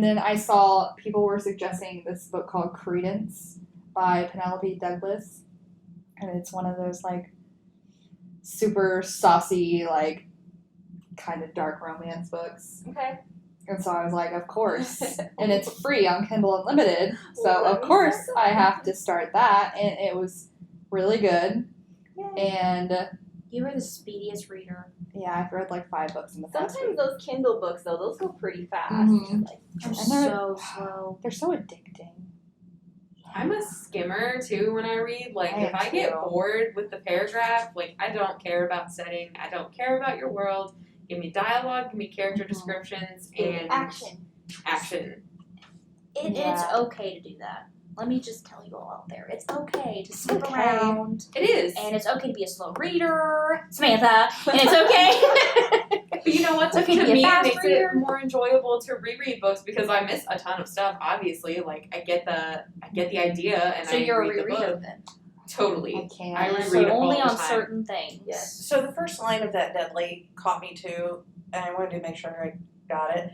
A: then I saw people were suggesting this book called Credence by Penelope Douglas, and it's one of those like super saucy, like kind of dark romance books.
E: Okay.
A: And so I was like, of course. And it's free on Kindle Unlimited. So,
E: Well,
A: of course, I have to start that. And it was really good. And,
B: you are the speediest reader.
A: yeah, I've read like 5 books in the past
E: Sometimes
A: week.
E: those Kindle books, though, those go pretty fast.
A: Mhm.
E: Like,
B: I'm
A: And they're-
B: so slow.
A: They're so addicting.
C: I'm a skimmer too when I read. Like
A: I
C: if
A: am
C: I get
A: too.
C: bored with the paragraph, like I don't care about setting, I don't care about your world. Give me dialogue, give me character
A: Mhm.
C: descriptions and
E: action.
C: action.
B: It's
A: Yeah.
B: okay to do that. let me just tell you all out there, it's okay to skip
A: okay.
B: around.
C: It is.
B: And it's okay to be a slow reader, Samantha. And it's okay.
C: But you know what?
B: It's okay
C: To
B: to be a
C: me, it
B: fast
C: makes
B: reader.
C: it more enjoyable to reread books because I miss a ton of stuff. Obviously, like I get the idea, and
B: So
C: I
B: you're a
C: read the book.
B: rereader then.
C: Totally.
A: I can't.
C: I reread
B: So
C: it all
B: only
C: the
B: on
C: time.
B: certain things.
D: Yes. So the first line of that deadly caught me too, and I wanted to make sure I got it.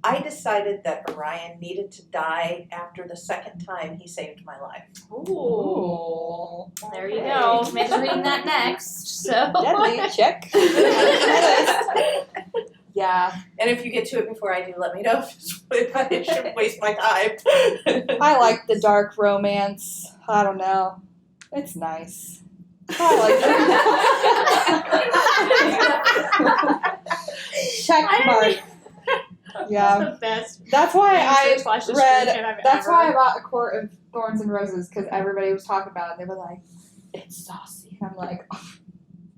D: I decided that Orion needed to die after the second time he saved my life.
C: Ooh.
B: There you go. Samantha's reading that next. So
A: Deadly, check. Yeah,
D: And if you get to it before I do, let me know if I should waste my time.
A: I like the dark romance. I don't know. It's nice. I like it. Check mark. Yeah.
B: That's the best.
A: That's why I
B: description
A: read.
B: I've
A: That's
B: ever.
A: why I bought A Court of Thorns and Roses because everybody was talking about it. They were like, "It's saucy," and I'm like, oh,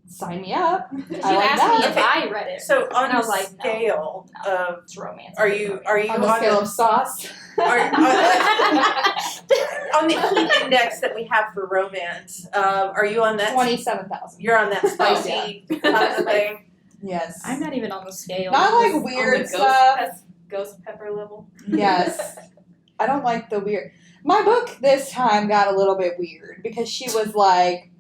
A: "Sign me up."
B: You
A: I like
B: asked
A: that.
B: me if I read it.
D: So on
B: And I was
D: the
B: like, no,
D: scale of,
B: It's romance.
D: are you
A: On the scale of sauce.
D: on the heat index that we have for romance? Are you on that?
A: 27,000.
D: You're on that spicy kind of thing.
A: Yes.
B: I'm not even on the scale.
A: Not like
C: On the
A: weird stuff.
C: ghost pepper level.
A: Yes. I don't like the weird. My book this time got a little bit weird because she was like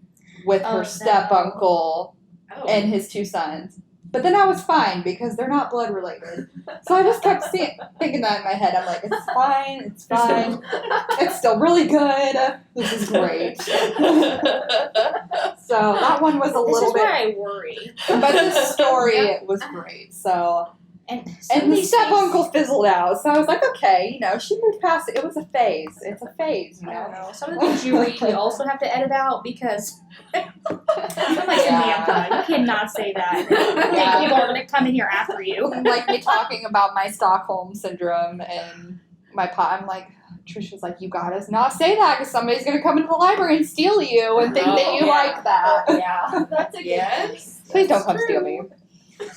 A: with
B: Oh,
A: her step uncle
C: Oh.
A: and his two sons. But then I was fine because they're not blood related. So I just kept thinking that in my head. I'm like, it's fine, it's fine. It's still really good. This is great. So that one was a
B: This
A: little
B: is
A: bit,
B: where I worry.
A: but the story was great. So
B: And some
A: and
B: of
A: the
B: these
A: step
B: things-
A: uncle fizzled out. So I was like, okay, she moved past it. It was a phase. It's a phase,
B: I don't know. Some of the things you read, you also have to edit out because I'm like
A: Yeah.
B: Samantha. You cannot say that.
A: Yeah.
B: People are gonna come in here after you.
A: Like me talking about my Stockholm syndrome and my pot. I'm like, Trisha's like, you gotta not say that because somebody's gonna come into the library and steal you and think that you
C: yeah.
A: like that.
B: Yeah.
E: That's a good
C: Yes.
A: Please don't come steal me.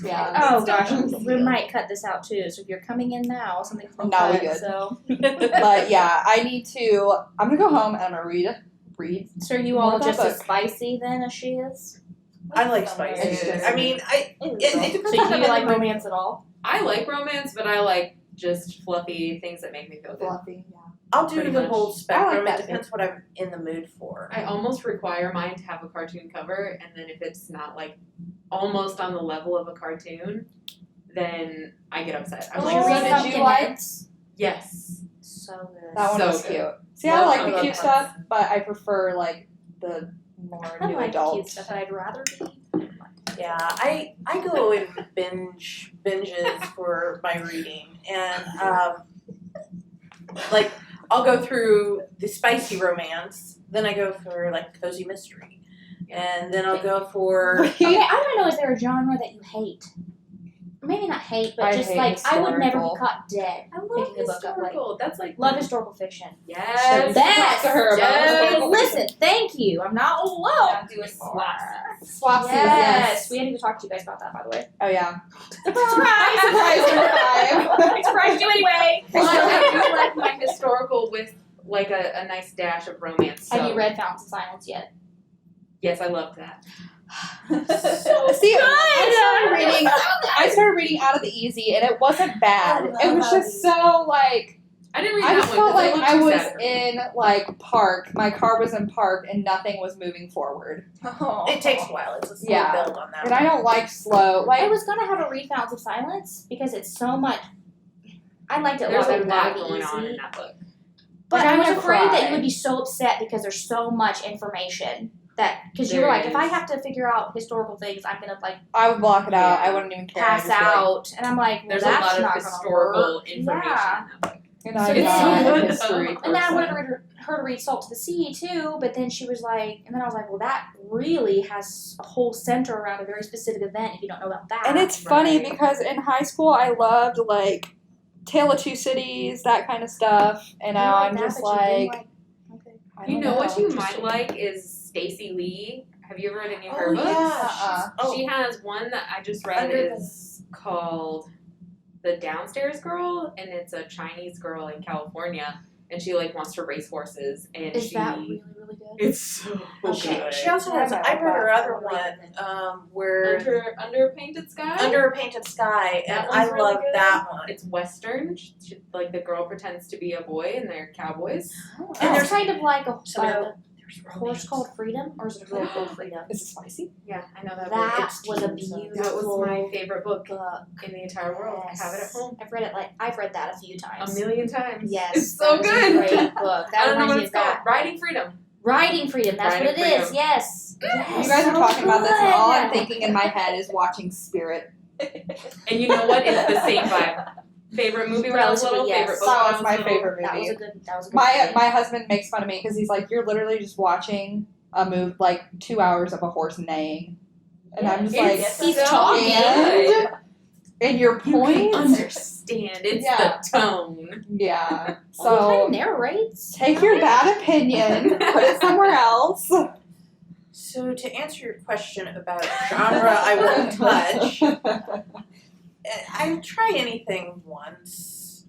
A: Yeah.
B: Oh gosh, we might cut this out too. So if you're coming in now, something's gonna
A: No, we
B: cut.
A: good.
B: So,
A: But yeah, I'm gonna go home and I'm gonna read.
B: so are you
A: More
B: all
A: of that
B: just as
A: book.
B: spicy then as she is?
D: I like spicy.
A: It's
D: I mean, it depends
B: So
D: on
B: do
D: the
B: you like romance at all?
C: I like romance, but I like just fluffy things that make me feel good.
A: Fluffy. Yeah.
D: I'll do
C: Pretty
D: the
C: much.
D: whole spectrum.
A: that
D: It depends what I'm in the mood for.
C: I almost require mine to have a cartoon cover, and then if it's not like almost on the level of a cartoon, then I get upset. I'm
A: Oh,
C: like,
A: you
C: "Read
A: read
C: it."
B: Pumpkinheads?
C: Yes.
B: So good.
A: That one
C: So
A: was
C: good.
A: cute. See, I
C: Love
A: like
C: I
A: the
C: love
A: cute
C: pumpkins.
A: stuff, but I prefer like the more
B: I
A: new
B: like
A: adult
B: cute stuff, but I'd rather be.
D: Yeah, I go in binges for my reading, and like I'll go through the spicy romance, then I go for like cozy mystery, and then I'll go for
B: Okay, I want to know, is there a genre that you hate? Maybe not hate, but
A: I
B: just
A: hate
B: like I would never
A: historical.
B: be caught dead.
C: I love
B: Picking a book up, like-
C: historical. That's like
B: Love historical fiction.
C: yes.
B: The best.
A: to her about
C: Yes.
A: historical
B: Listen, thank you. I'm not alone.
E: Now do a swap.
A: Swapsies,
B: Yes, we had to go talk to you guys about that, by the way.
A: Oh yeah.
B: Surprise!
A: Surprise number 5.
B: I surprised you anyway.
C: Well, I do like my historical with like a nice dash of romance. So.
B: Have you read Fountains of Silence yet?
C: Yes, I loved that.
A: See, I started reading Out of the Easy, and it wasn't bad.
E: I love
A: It was
E: Out of
A: just
E: the
A: so like
C: I didn't read
A: I
C: that
A: just
C: one.
A: felt
C: 'cause
A: like
C: it looked
A: I
C: too
A: was
C: sad for me.
A: in like park. My car was in park, and nothing was moving forward.
D: it takes a while. It's a slow
A: Yeah.
D: build on that.
A: And I don't like slow.
B: I
A: Like
B: was gonna have a read Fountains of Silence because it's so much. I liked it a
C: There's
B: lot better
C: a
B: than Out
C: lot
B: of the
C: going
B: Easy.
C: on in that book.
B: But
A: Like,
B: I
A: I'm
B: was
A: gonna
B: afraid that
A: cry.
B: you would be so upset because there's so much information that because you
C: There
B: were like,
C: is.
B: if I have to figure out historical things, I'm gonna like
A: I would block it out.
C: Yeah.
A: I wouldn't even care. I'd
B: pass
A: just be like,
B: out, and I'm like, well,
C: There's a
B: that's
C: lot of
B: not gonna
C: historical
B: work.
C: information
B: Yeah.
C: in that book.
A: and I'm
B: So
A: not
C: good,
A: a
C: though.
A: history
B: And then I
A: person.
B: wanted her to read Salt to the Sea too, but then she was like, and then I was like, well, that really has a whole center around a very specific event. If you don't know about that,
A: And it's funny
C: Right.
A: because in high school I loved like Tale of Two Cities, that kind of stuff, and now
B: I like
A: I'm
B: that,
A: just
B: but you didn't
A: like,
B: okay.
A: I
C: You
A: don't
C: know what you
A: Interesting.
C: might like is Stacey Lee. Have you ever read any of her
D: Oh
C: books?
D: yeah.
C: She has one that I just read
D: Under the-
C: is called The Downstairs Girl, and it's a Chinese girl in California, and she like wants to race horses, and
B: Is that really, really good?
C: It's so good.
D: She also has. I read her other one where
C: Under a Painted Sky.
D: Under a Painted Sky, and
C: That
D: I
C: one's really
D: love
C: good.
D: that one.
C: It's Western. She, like the girl pretends to be a boy, and they're cowboys.
B: And there's kind of like a
D: There's
B: horse called Freedom, or is it a girl called Freedom?
A: Is it spicy?
C: Yeah, I know that.
B: That
D: It's
B: was a
D: teens, so-
B: beautiful
C: That was my favorite book
B: book.
C: in the entire world. I have it at home
B: I've read that a few
C: a
B: times.
C: million times.
B: Yes,
C: It's so
B: that was
C: good.
B: A great book. That
C: I don't know
B: reminds
C: what
B: me
C: it's
B: of that.
C: called. Riding Freedom.
B: Riding Freedom. That's
C: Riding
B: what it is.
C: Freedom.
B: Yes. Yes.
A: You guys are
B: so
A: talking about this, and all I'm
B: good.
A: thinking in my head is watching Spirit.
C: And you know what? It's the same vibe. Favorite movie when I was little.
B: Yes.
C: Favorite book.
A: That
C: when
A: was
C: I
A: my
C: little.
A: favorite
B: That was
A: movie.
B: a good. That was a good.
A: My
B: movie.
A: my husband makes fun of me because he's like, you're literally just watching a move like 2 hours of a horse neighing, and I'm just like,
C: It's
B: He's
C: so
B: talking.
C: good.
A: and your
C: You can
A: points,
C: understand. It's
A: Yeah.
C: the tone.
A: yeah.
B: Well, he kind
A: So
B: of narrates.
A: take your bad opinion, put it somewhere else.
D: So to answer your question about genre, I won't touch. I try anything once,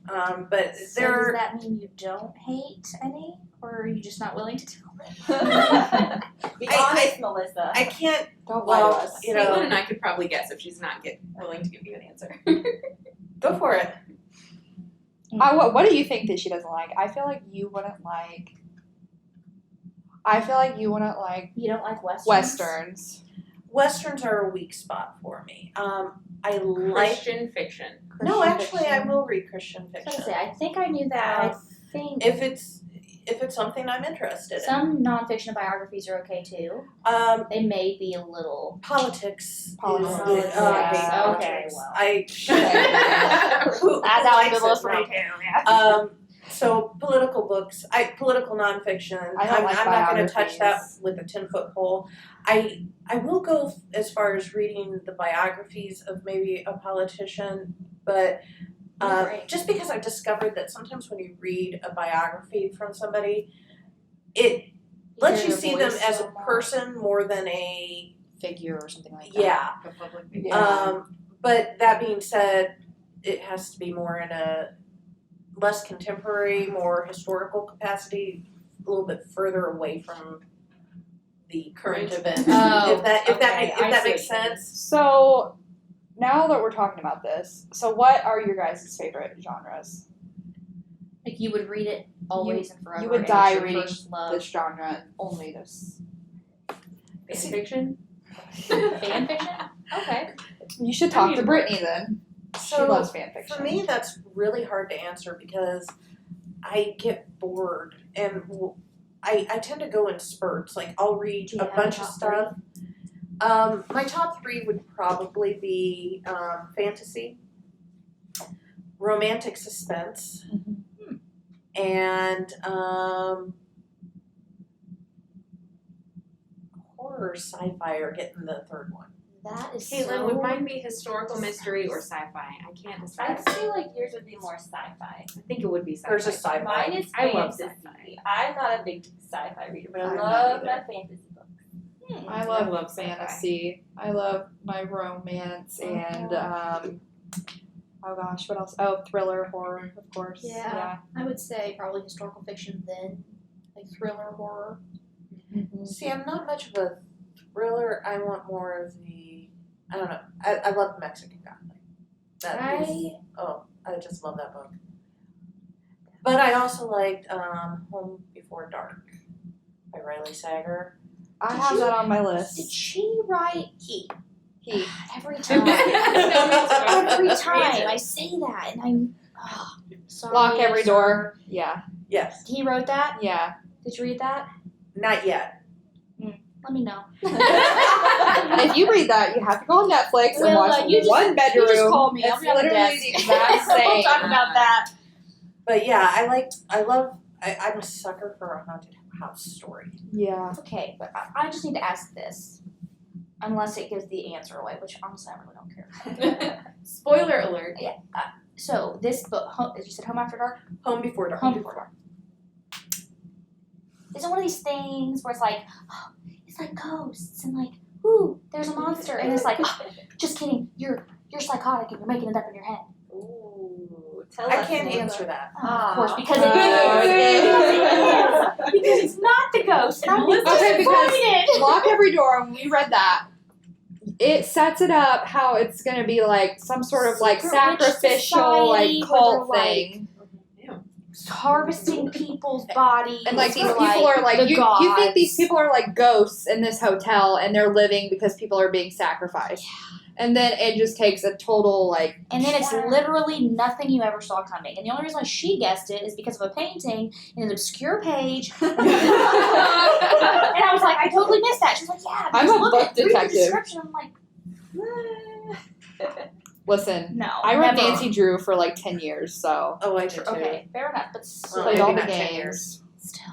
D: but
B: So
D: there
B: does
D: are.
B: that mean you don't hate any, or are you just not willing to tell me?
E: Be
D: I-
E: honest, Melissa.
D: I can't.
A: Don't lie to
D: Well,
A: us.
D: you
C: Caitlin
D: know,
C: and I could probably guess if she's not willing to give you an answer.
D: go for it.
A: What do you think that she doesn't like? I feel like you wouldn't like.
B: You don't like westerns.
A: Westerns.
D: Westerns are a weak spot for me. I like.
C: Christian fiction.
D: No,
A: Christian
D: actually,
A: fiction.
D: I will read Christian
B: I was
D: fiction
B: gonna say, I think I knew that. I think
D: if it's something I'm interested
B: some nonfiction biographies are okay too.
D: in.
B: They may be a little.
D: Politics.
A: Politics,
D: Is, I hate
A: yeah.
D: politics.
B: Okay,
D: Who
B: That's
D: likes
B: how
D: it?
B: for me too. Yeah.
D: So political books, political nonfiction.
A: I don't like
D: I'm not going to touch that
A: biographies.
D: with a 10-foot pole. I will go as far as reading the biographies of maybe a politician, but
B: Right.
D: just because I've discovered that sometimes when you read a biography from somebody, it lets you
B: Hear
D: see
B: their
D: them
B: voice
D: as a
B: so much.
D: person more than a
B: Figure or something like that.
D: yeah.
C: The public figure.
A: Yeah.
D: But that being said, it has to be more in a less contemporary, more historical capacity, a little bit further away from the current
C: Right.
D: events.
B: Oh,
D: if that
B: okay, I see
D: makes
B: what you mean.
D: sense.
A: So now that we're talking about this, so what are your guys' favorite genres?
B: Like you would read it always and forever.
A: you would
B: and
A: die
B: it's your
A: reading
B: first love.
A: This genre and only this.
C: Fan fiction.
B: Fan fiction. Okay.
A: You should talk to
C: mean-
A: Brittany then. She
D: So
A: loves fan fiction.
D: for me, that's really hard to answer because I get bored and I tend to go in spurts. Like I'll read
B: Do you
D: a
B: have
D: bunch
B: a
D: of
B: top
D: stuff. My top 3 would probably be fantasy, romantic suspense, and horror, sci-fi are getting the third one.
B: That is
C: Caitlin,
B: so.
C: would mine be historical mystery or sci-fi? I can't decide.
E: I feel like yours would be more sci-fi.
C: I think it would be sci-fi.
D: There's a sci-fi.
E: Mine is
C: I love
E: fantasy.
C: sci-fi.
E: I'm not a big sci-fi reader, but I
A: I'm not
E: love
A: either.
E: my fantasy books.
A: I love,
C: love sci-fi.
A: fantasy. I love my romance and oh gosh, what else? Oh, thriller, horror, of course.
B: Yeah. I would say probably historical fiction, then like thriller, horror.
D: See, I'm not much of a thriller. I want more of the, I don't know. I love Mexican Gothic. I just love that book. But I also liked Home Before Dark by Riley Sager.
A: I
B: Did
A: have
B: you-
A: that on my
B: Did
A: list.
B: she write
A: He.
B: every time?
C: No, me too.
B: Every
C: Me
B: time
C: too.
B: I say that, and I'm sorry.
A: Lock every
B: sir.
A: door. Yeah.
D: Yes.
B: He wrote that.
A: Yeah.
B: Did you read that?
D: Not yet.
B: Let me know.
A: If you read that, you have to go on Netflix and
B: Well,
A: watch
B: you just-
A: one bedroom.
B: You just call me. I'll
A: It's
B: be on the
A: literally
B: desk.
A: the exact
B: we'll
A: same.
B: talk about that.
D: But yeah, I'm a sucker for a haunted house story.
A: Yeah.
B: Okay, but I just need to ask this. Unless it gives the answer away, which honestly I really don't care.
C: Spoiler alert.
B: So this book, as you said, Home After Dark?
D: Home Before Dark.
B: Home Before Dark. Is it one of these things where it's like, oh, it's like ghosts and like, ooh, there's a monster, and it's like, oh, just kidding, you're psychotic and you're making it up in your head.
C: Ooh.
E: Tell
D: I
E: us,
D: can't
E: Melissa.
D: answer that.
B: Of course, because
A: Oh,
B: because it's not the ghost. And I was
A: Okay, because
B: disappointed.
A: Lock Every Door, when we read that, it sets it up how it's going to be like some sort of like
B: Secret witch
A: sacrificial like
B: society
A: cult
B: where they're,
A: thing.
B: harvesting people's bodies.
A: And like these
B: for,
A: people are like,
B: the
A: you think these
B: gods.
A: people are like ghosts in this hotel and they're living because people are being sacrificed. And then it just takes a total like.
B: And then it's literally nothing you ever saw coming. And the only reason why she guessed it is because of a painting in an obscure page. And I was like, I totally missed that. She's like, yeah,
A: I'm
B: because
A: a
B: look
A: book
B: at read the
A: detective.
B: description. I'm like,
A: Listen,
B: no.
A: I read
B: never.
A: Nancy Drew for like 10 years, so
D: Oh, I did too.
B: Okay, fair enough, but still.
A: played all the
D: maybe not 10
A: games.
D: years.
B: Still.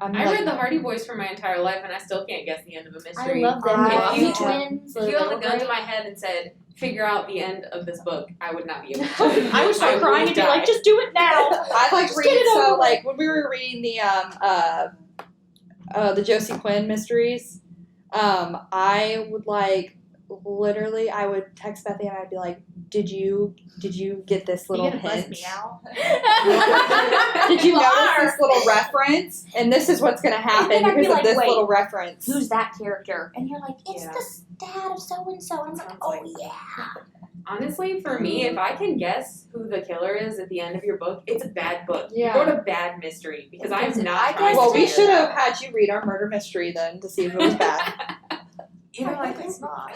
A: I'm
C: I
A: like,
C: read the Hardy Boys for my entire life, and I still can't guess the end of a
B: I
C: mystery.
B: love them.
A: I-
B: The
A: If
B: Ozzy
A: you-
B: twins.
C: If
B: the
C: you held a
B: little
C: gun to
B: gray-
C: my head and said, "Figure out the end of this book," I would not be able to.
B: I would start
C: would
B: crying and be
C: die.
B: like, just do it now.
A: I like
B: Just
A: reading.
B: get it over
A: So
B: with.
A: like when we were reading the Josie Quinn mysteries, I would like literally I would text Bethy and I'd be like, did you get this little
B: You gonna buzz
A: hint?
B: me out?
A: Did you
B: You
A: notice
B: are.
A: this little reference? And this is what's gonna happen
B: then I'd be
A: because
B: like,
A: of this
B: wait,
A: little reference.
B: Who's that character? And you're like, it's
C: Yeah.
B: the dad of so and so. And I'm like, oh yeah.
C: Honestly, for me, if I can guess who the killer is at the end of your book, it's a bad book.
A: Yeah.
C: You wrote a bad mystery because I'm not
B: I
C: trying
B: guess
C: to
A: Well, we
C: figure
A: should
C: it
A: have
C: out.
A: had you read our murder mystery then to see if it was bad.
D: You know, I think
B: it's not.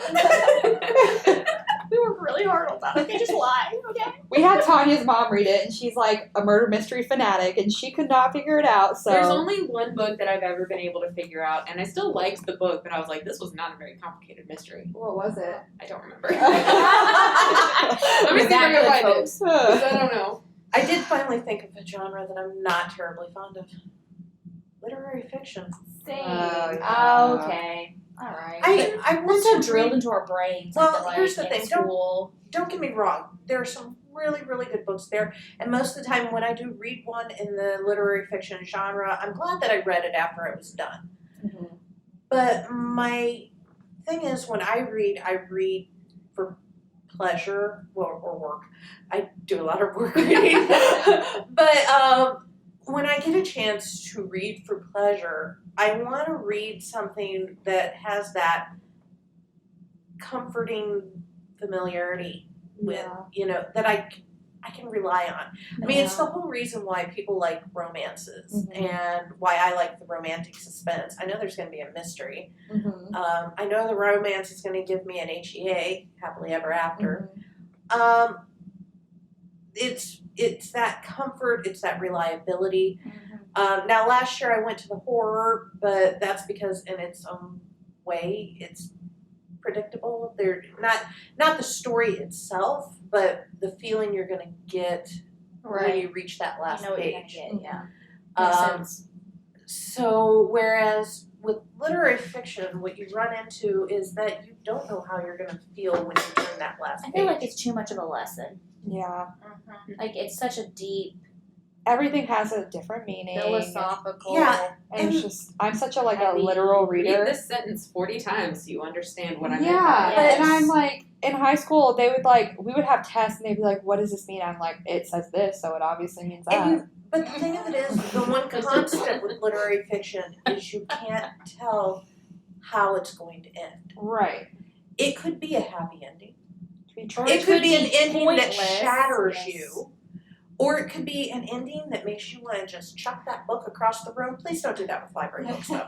B: We worked really hard on that. Okay, just lie. Okay.
A: We had Tanya's mom read it, and she's like a murder mystery fanatic, and she could not figure it out. So
C: There's only one book that I've ever been able to figure out, and I still liked the book, but I was like, this was not a very complicated mystery.
A: what was it?
C: I don't remember. Let me see if I can find it. 'Cause I don't know.
D: I did finally think of a genre that I'm not terribly fond of. Literary fiction.
B: Same.
A: yeah.
B: Okay. All right.
D: I
B: That's
D: want
B: so
D: to
B: drilled
D: read.
B: into our brains.
D: Well,
B: I feel like,
D: here's the
B: in
D: thing,
B: School.
D: Don't get me wrong. There are some really, really good books there, and most of the time when I do read one in the literary fiction genre, I'm glad that I read it after it was done.
A: Mhm.
D: But my thing is, when I read for pleasure or work. I do a lot of work reading, but when I get a chance to read for pleasure, I want to read something that has that comforting familiarity with, that I can rely on. I mean, it's the whole reason why people like romances and why I like the romantic suspense. I know there's going to be a mystery.
A: Mm-hmm.
D: I know the romance is going to give me an HEA, happily ever after. It's that comfort, it's that reliability. Now, last year I went to the horror, but that's because in its own way, it's predictable. They're not the story itself, but the feeling you're going to get when you reach that last
B: I know what you're
D: page.
B: gonna get, yeah. Makes sense.
D: So, whereas with literary fiction, what you run into is that you don't know how you're going to feel when you turn that last
B: I
D: page.
B: feel like it's too much of a lesson.
A: Yeah.
B: Like it's such a deep,
A: Everything has a different meaning.
B: philosophical.
D: Yeah.
A: And it's just, I'm such a
B: heavy.
A: literal
C: Read
A: reader.
C: this sentence 40 times so you understand what I meant.
A: Yeah,
C: by it.
A: and I'm like, in high school, we would have tests, and they'd be like, what does this mean? I'm like, it says this, so it obviously means that.
D: But the thing of it is, the one constant with literary fiction is you can't tell how it's going to end.
A: Right.
D: It could be a happy ending.
A: Or
D: It could be an ending that
B: pointless,
D: shatters
B: yes.
D: you. Or it could be an ending that makes you want to just chuck that book across the room. Please don't do that with library books, though.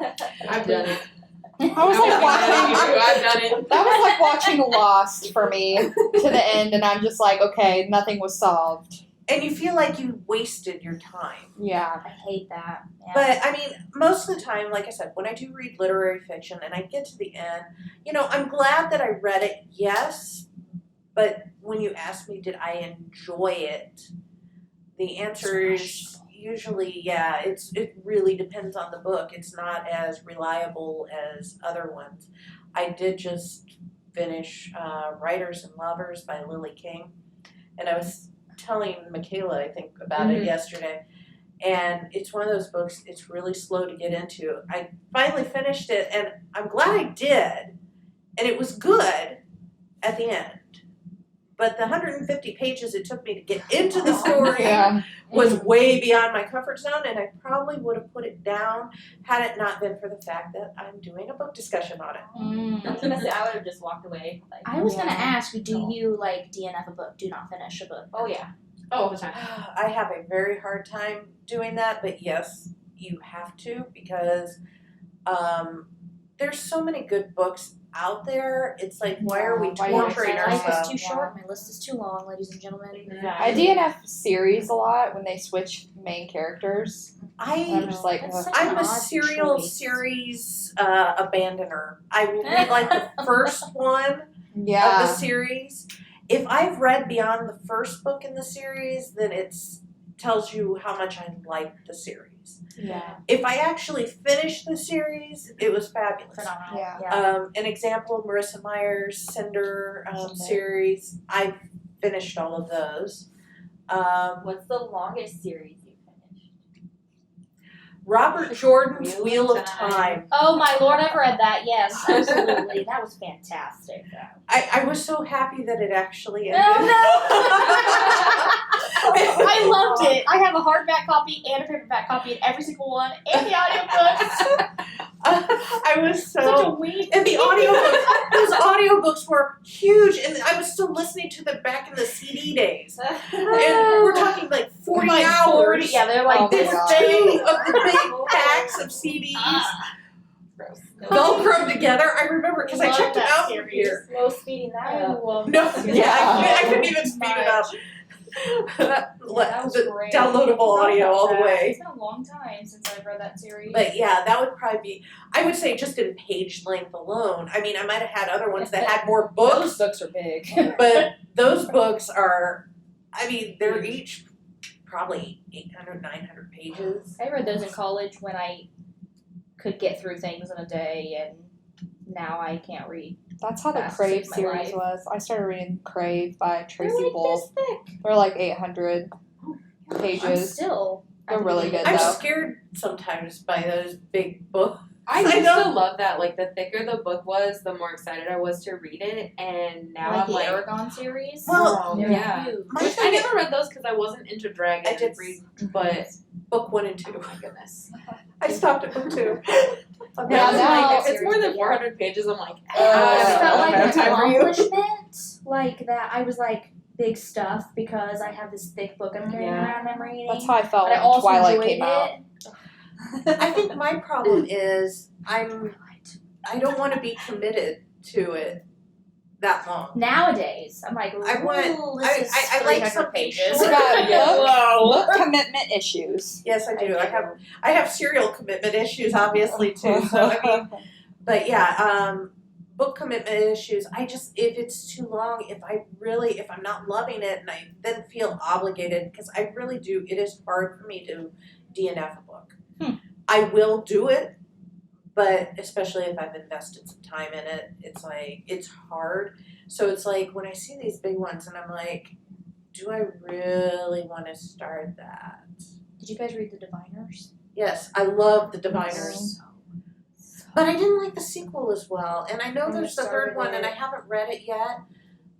C: I've done it.
A: I was
C: I'm
A: like
C: not gonna
A: watching,
C: lie to you, I've done it.
A: that was like watching Lost for me to the end, and I'm just like, okay, nothing was solved.
D: And you feel like you wasted your time.
A: Yeah.
B: I hate that. Yeah.
D: But, I mean, most of the time, like I said, when I do read literary fiction and I get to the end, I'm glad that I read it, yes. But when you ask me, did I enjoy it? The answer is usually, yeah, it really depends on the book. It's not as reliable as other ones. I did just finish Writers and Lovers by Lily King. And I was telling Michaela, I think, about it yesterday. And it's one of those books, it's really slow to get into. I finally finished it, and I'm glad I did. And it was good at the end. but the 150 pages it took me to get into the story
A: Yeah.
D: was way beyond my comfort zone, and I probably would have put it down had it not been for the fact that I'm doing a book discussion on it.
E: I was gonna say I would have just walked away. Like,
B: I was gonna ask, do
E: No.
B: you like DNF a book, do not finish a book?
E: oh yeah.
C: Oh, all the time.
D: I have a very hard time doing that, but yes, you have to, because there's so many good books out there. It's like, why are we
A: Why
D: torturing
B: My life is
D: ourselves?
B: too short, my list is too long, ladies and gentlemen.
A: I DNF series a lot when they switch main characters. I'm
D: I
A: just like,
B: That's
A: ugh.
B: such
D: I'm
B: an
D: a
B: odd
D: serial
B: choice.
D: series abandoner. I will read like the first one of the
A: yeah.
D: series. If I've read beyond the first book in the series, then it's tells you how much I like the series.
A: Yeah.
D: If I actually finish the series, it was fabulous.
B: Phenomenal.
A: Yeah.
D: An example, Marissa Meyer's Cinder
A: Cinder.
D: series. I finished all of those.
E: What's the longest series you finished?
D: Robert Jordan's
E: Wheel
D: Wheel
E: of
D: of Time.
B: Oh my lord, I've read that, yes, absolutely. That was fantastic.
D: I was so happy that it actually ended.
B: I loved it. I have a hardback copy and a paperback copy in every single one, and the audiobooks.
D: I was
B: Such
D: so.
B: a week.
D: And the audiobooks, those audiobooks were huge, and I was still listening to them back in the CD days. And we're talking like 40
B: Like
D: hours.
B: 40, yeah, they're like
A: Oh my
D: This
A: God.
D: thing of the big packs of CDs
E: Gross.
D: velcroed together. I remember because I
B: Love
D: checked them
B: that
D: out from
B: series.
D: here.
E: Slow speeding that
B: I
E: up.
B: love
D: No,
B: that series.
D: yeah, I couldn't even speed it up.
B: that was
D: The
B: great.
D: downloadable audio all the way.
B: It's been a long time since I've read that series.
D: But yeah, that would probably be, I would say just in page length alone. I mean, I might have had other ones that had more books,
A: books are big.
D: but those books are, I mean, they're each probably 800, 900 pages.
B: I read those in college when I could get through things in a day, and now I can't read.
A: That's how the
B: Fast
A: Crave
B: in my
A: series
B: life.
A: was. I started reading Crave by Tracy
B: They're like
A: Wolf.
B: this thick.
A: They're like 800
B: I'm
A: pages.
B: still.
A: They're really good.
D: I'm
A: though.
D: scared sometimes by those big books.
C: I
D: I
C: used
D: know.
C: to love that. Like, the thicker the book was, the more excited I was to read it. And now
B: Like
C: I'm
B: the
C: like,
B: Aragon series.
D: Well,
B: They're
C: yeah.
B: huge.
D: My
C: Which I
D: thing is-
C: never read those because I wasn't into dragons.
D: I did
C: but
D: book 1 and 2.
C: oh my goodness.
D: I stopped at book 2.
C: Now
A: Yeah,
C: I'm
A: now-
C: like, if it's more than 400 pages, I'm like,
B: It always felt like
C: I don't
B: an
C: have time for you.
B: accomplishment, like that. I was like big stuff because I have this thick book I'm carrying
C: Yeah.
B: around. I'm reading.
A: That's how I felt
B: but I
A: when
B: also
A: Twilight
B: enjoyed
A: came out.
D: I think my problem is I don't want to be committed to it that long.
B: Nowadays, I'm like,
D: I want-
B: ooh, this
D: I-
B: is
D: I like
B: 300
D: something
B: pages.
D: short.
A: Yeah. Book commitment issues.
D: Yes, I do. I have serial commitment issues, obviously too. So I mean, but yeah, book commitment issues. I just, if it's too long, if I'm not loving it, and I then feel obligated, because I really do. It is hard for me to DNF a book. I will do it, but especially if I've invested some time in it, it's like it's hard. So it's like when I see these big ones, and I'm like, do I really want to start that?
B: Did you guys read The Diviners?
D: Yes, I love The Diviners. But I didn't like the sequel as well. And I know
B: I
D: there's the
B: started
D: third one, and
B: it.
D: I haven't read it yet.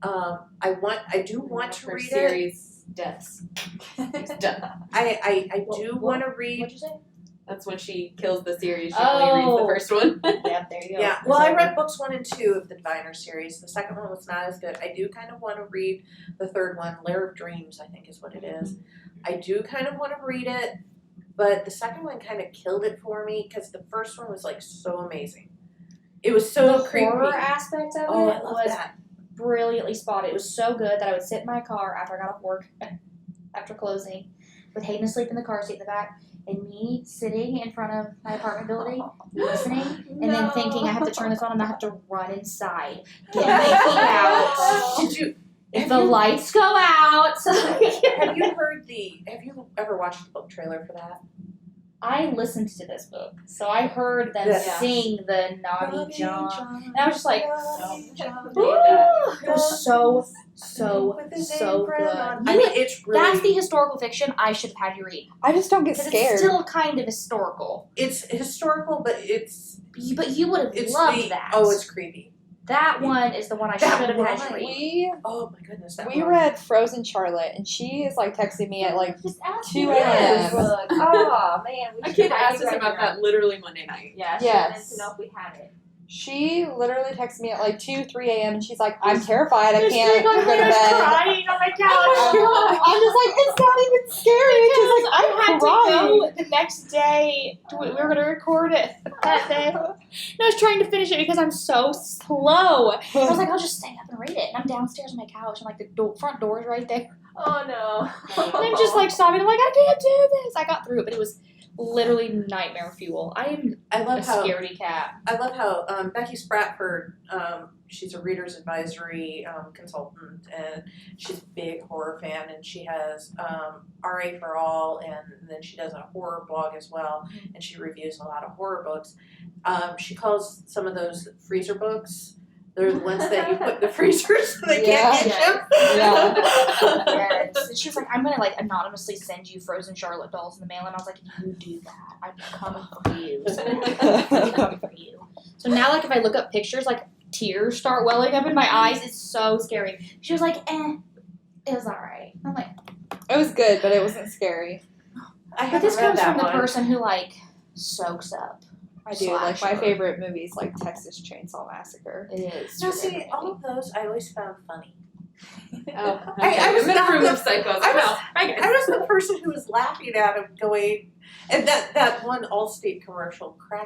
D: I do want to
C: Her
D: read it.
C: series deaths. It's done.
D: I do want to read.
B: What'd you say?
C: That's when she kills the series. She only reads the
B: Oh.
C: first one.
B: Yeah, there you go.
D: Yeah, well, I read books 1 and 2 of the Diviner series. The second one was not as good. I do kind of want to read the third one, Lair of Dreams, I think is what it is. I do kind of want to read it, but the second one kind of killed it for me because the first one was like so amazing. It was so
B: The
D: creepy.
B: horror aspect of
D: Oh,
B: it
D: I love
B: was
D: that.
B: brilliantly spotted. It was so good that I would sit in my car after I got off work, after closing, with Hayden asleep in the car seat in the back, and me sitting in front of my apartment building, listening, and then thinking I have to turn this on and I have to run inside, get my key out.
D: Did you?
B: If
D: Have
B: the
D: you-
B: lights go out.
D: Have you ever watched the book trailer for that?
B: I listened to this book, so I heard them
D: Yes.
B: sing the Naughty John. And I was just like,
D: Naughty John.
B: it was so
D: With his
B: so
D: apron
B: good.
D: on.
B: You
D: I mean,
B: would-
D: it's really.
B: That's the historical fiction I should have had you read.
A: I just don't get
B: Because
A: scared.
B: it's still kind of historical.
D: It's historical, but it's
B: But you would have
D: it's
B: loved
D: the,
B: that.
D: Oh, it's creepy.
B: That one is the one I should
D: That
B: have had
D: one.
B: to read.
D: Oh my goodness, that
A: We
D: one.
A: read Frozen Charlotte, and she is like texting me at like
E: Just ask
A: 2
E: me about
A: a.m.
E: this book. Oh man,
C: A kid asked us about that literally Monday night.
E: Yeah, she
A: Yes.
E: wanted to know if we had it.
A: She literally texted me at like 2, 3 a.m. and she's like, I'm terrified. I
B: There's
A: can't
B: three
A: go to bed.
B: crying on my couch.
A: I'm just like, it's not even scary. She's like,
B: I
A: I'm
B: had
A: crying.
B: to go the next day. We were going to record it that day. And I was trying to finish it because I'm so slow. I was like, I'll just stay up and read it. And I'm downstairs on my couch, and like the front door is right there.
E: Oh no.
B: And I'm just like sobbing. I'm like, I can't do this. I got through it, but it was literally nightmare fuel. I am
D: I
B: a
D: love how
B: scaredy cat.
D: I love how Becky Spratford, she's a reader's advisory consultant, and she's a big horror fan, and she has RA for All, and then she does a horror blog as well, and she reviews a lot of horror books. She calls some of those freezer books. They're the ones that you put in the freezer so they can't get you.
A: Yeah.
B: Yes. And she was like, I'm gonna like anonymously send you Frozen Charlotte dolls in the mail, and I was like, you do that. I'm coming for you. I'm coming for you. So now, like, if I look up pictures, like tears start welling up in my eyes. It's so scary. She was like, it was alright. I'm like,
A: It was good, but it wasn't scary.
D: I
B: but
D: haven't
B: this
D: read
B: comes
D: that
B: from the
D: one.
B: person who like soaks up.
A: I do. Like, my
B: Slasher.
A: favorite movies, like Texas Chainsaw Massacre.
B: It is.
D: No, see, all of those I always found funny.
C: Oh,
D: I was
C: I'm in a
D: not
C: room
D: the-
C: of psychos.
D: I
C: I'm
D: was-
C: out. Bye, guys.
D: I was the person who was laughing at him going, and that one Allstate commercial I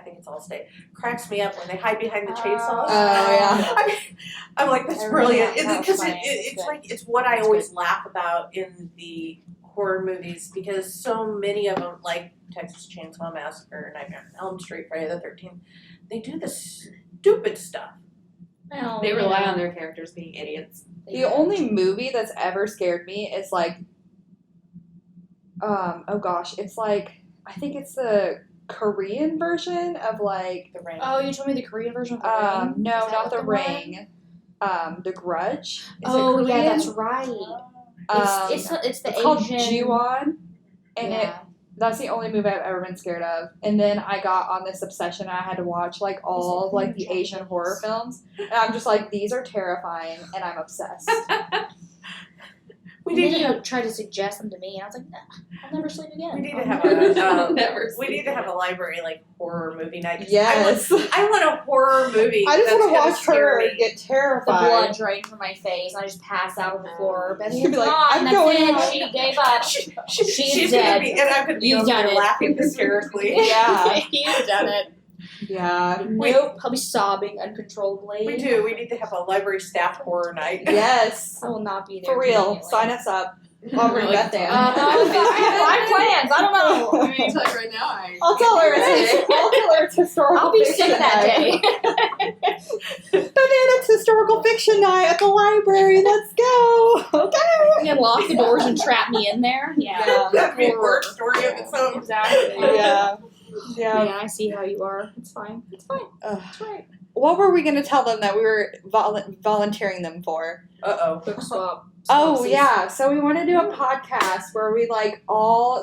D: think it's Allstate, cracks me up when they hide behind the chainsaws.
A: Oh, yeah.
D: I mean, I'm like, that's
B: I remember
D: brilliant.
B: that. That was
D: Because
B: funny.
D: it's
B: Good.
D: like, it's what I
B: That's
D: always laugh about in the horror movies, because so many of them, like Texas Chainsaw Massacre, Nightmare on Elm Street, Friday the 13th, they do the stupid stuff.
B: Well,
C: They rely on their characters being idiots.
A: The only movie that's ever scared me is like, oh gosh, it's like, I think it's the Korean version of like
D: The Ring.
B: Oh, you told me the Korean version of the Ring?
A: no,
B: Is that
A: not
B: what
A: the
B: one?
A: Ring. The Grudge. Is it
B: Oh yeah,
A: Korean?
B: that's right. It's the
A: it's called
B: Asian.
A: Ju-on, and
B: Yeah.
A: that's the only movie I've ever been scared of. And then I got on this obsession. I had to watch like all of like the Asian horror films, and I'm just like, these are terrifying, and I'm obsessed.
D: We
B: We
D: need to
B: try to suggest them to me, and I was like, nah, I'll never sleep again.
D: We need to have a
C: Never
D: we need to have a library like horror movie night. 'Cause
A: Yes,
D: I want a horror movie.
A: I just
D: that's
A: want to
D: gonna
A: watch
D: scare
A: her
D: me.
A: get
B: The
A: terrified.
B: blood drained from my face, and I just pass out on the floor. Betty
A: She'd be
B: is
A: like,
B: gone.
A: I'm
B: That's
A: going
B: it.
A: home.
B: She gave up.
D: She's
B: She's
D: gonna
B: dead.
D: be, and I'm gonna be
B: You've
D: over
B: done
D: there
B: it.
D: laughing hysterically.
A: Yeah,
B: You've done it.
A: yeah,
B: Nope. I'll be sobbing uncontrollably.
D: We do. We need to have a library staff horror night.
A: yes,
B: I will not be there.
A: for real.
B: conveniently.
A: Sign us up. I'll bring
C: Like,
A: Beth in.
B: I have plans. I don't know.
C: I'm going to tell you right now.
A: I'll tell her it's historical
B: I'll be
A: fiction
B: sick that
A: night.
B: day.
A: Banana's historical fiction night at the library. Let's go. Okay.
B: And lock the doors and trap me in there. Yeah.
D: That'd be a work story of its own.
B: Exactly.
A: Yeah. Yeah.
B: Yeah, I see how you are. It's fine. It's fine. It's right.
A: What were we going to tell them that we were volunteering them for?
B: Book swap.
A: Oh, yeah. So we want to do a podcast where we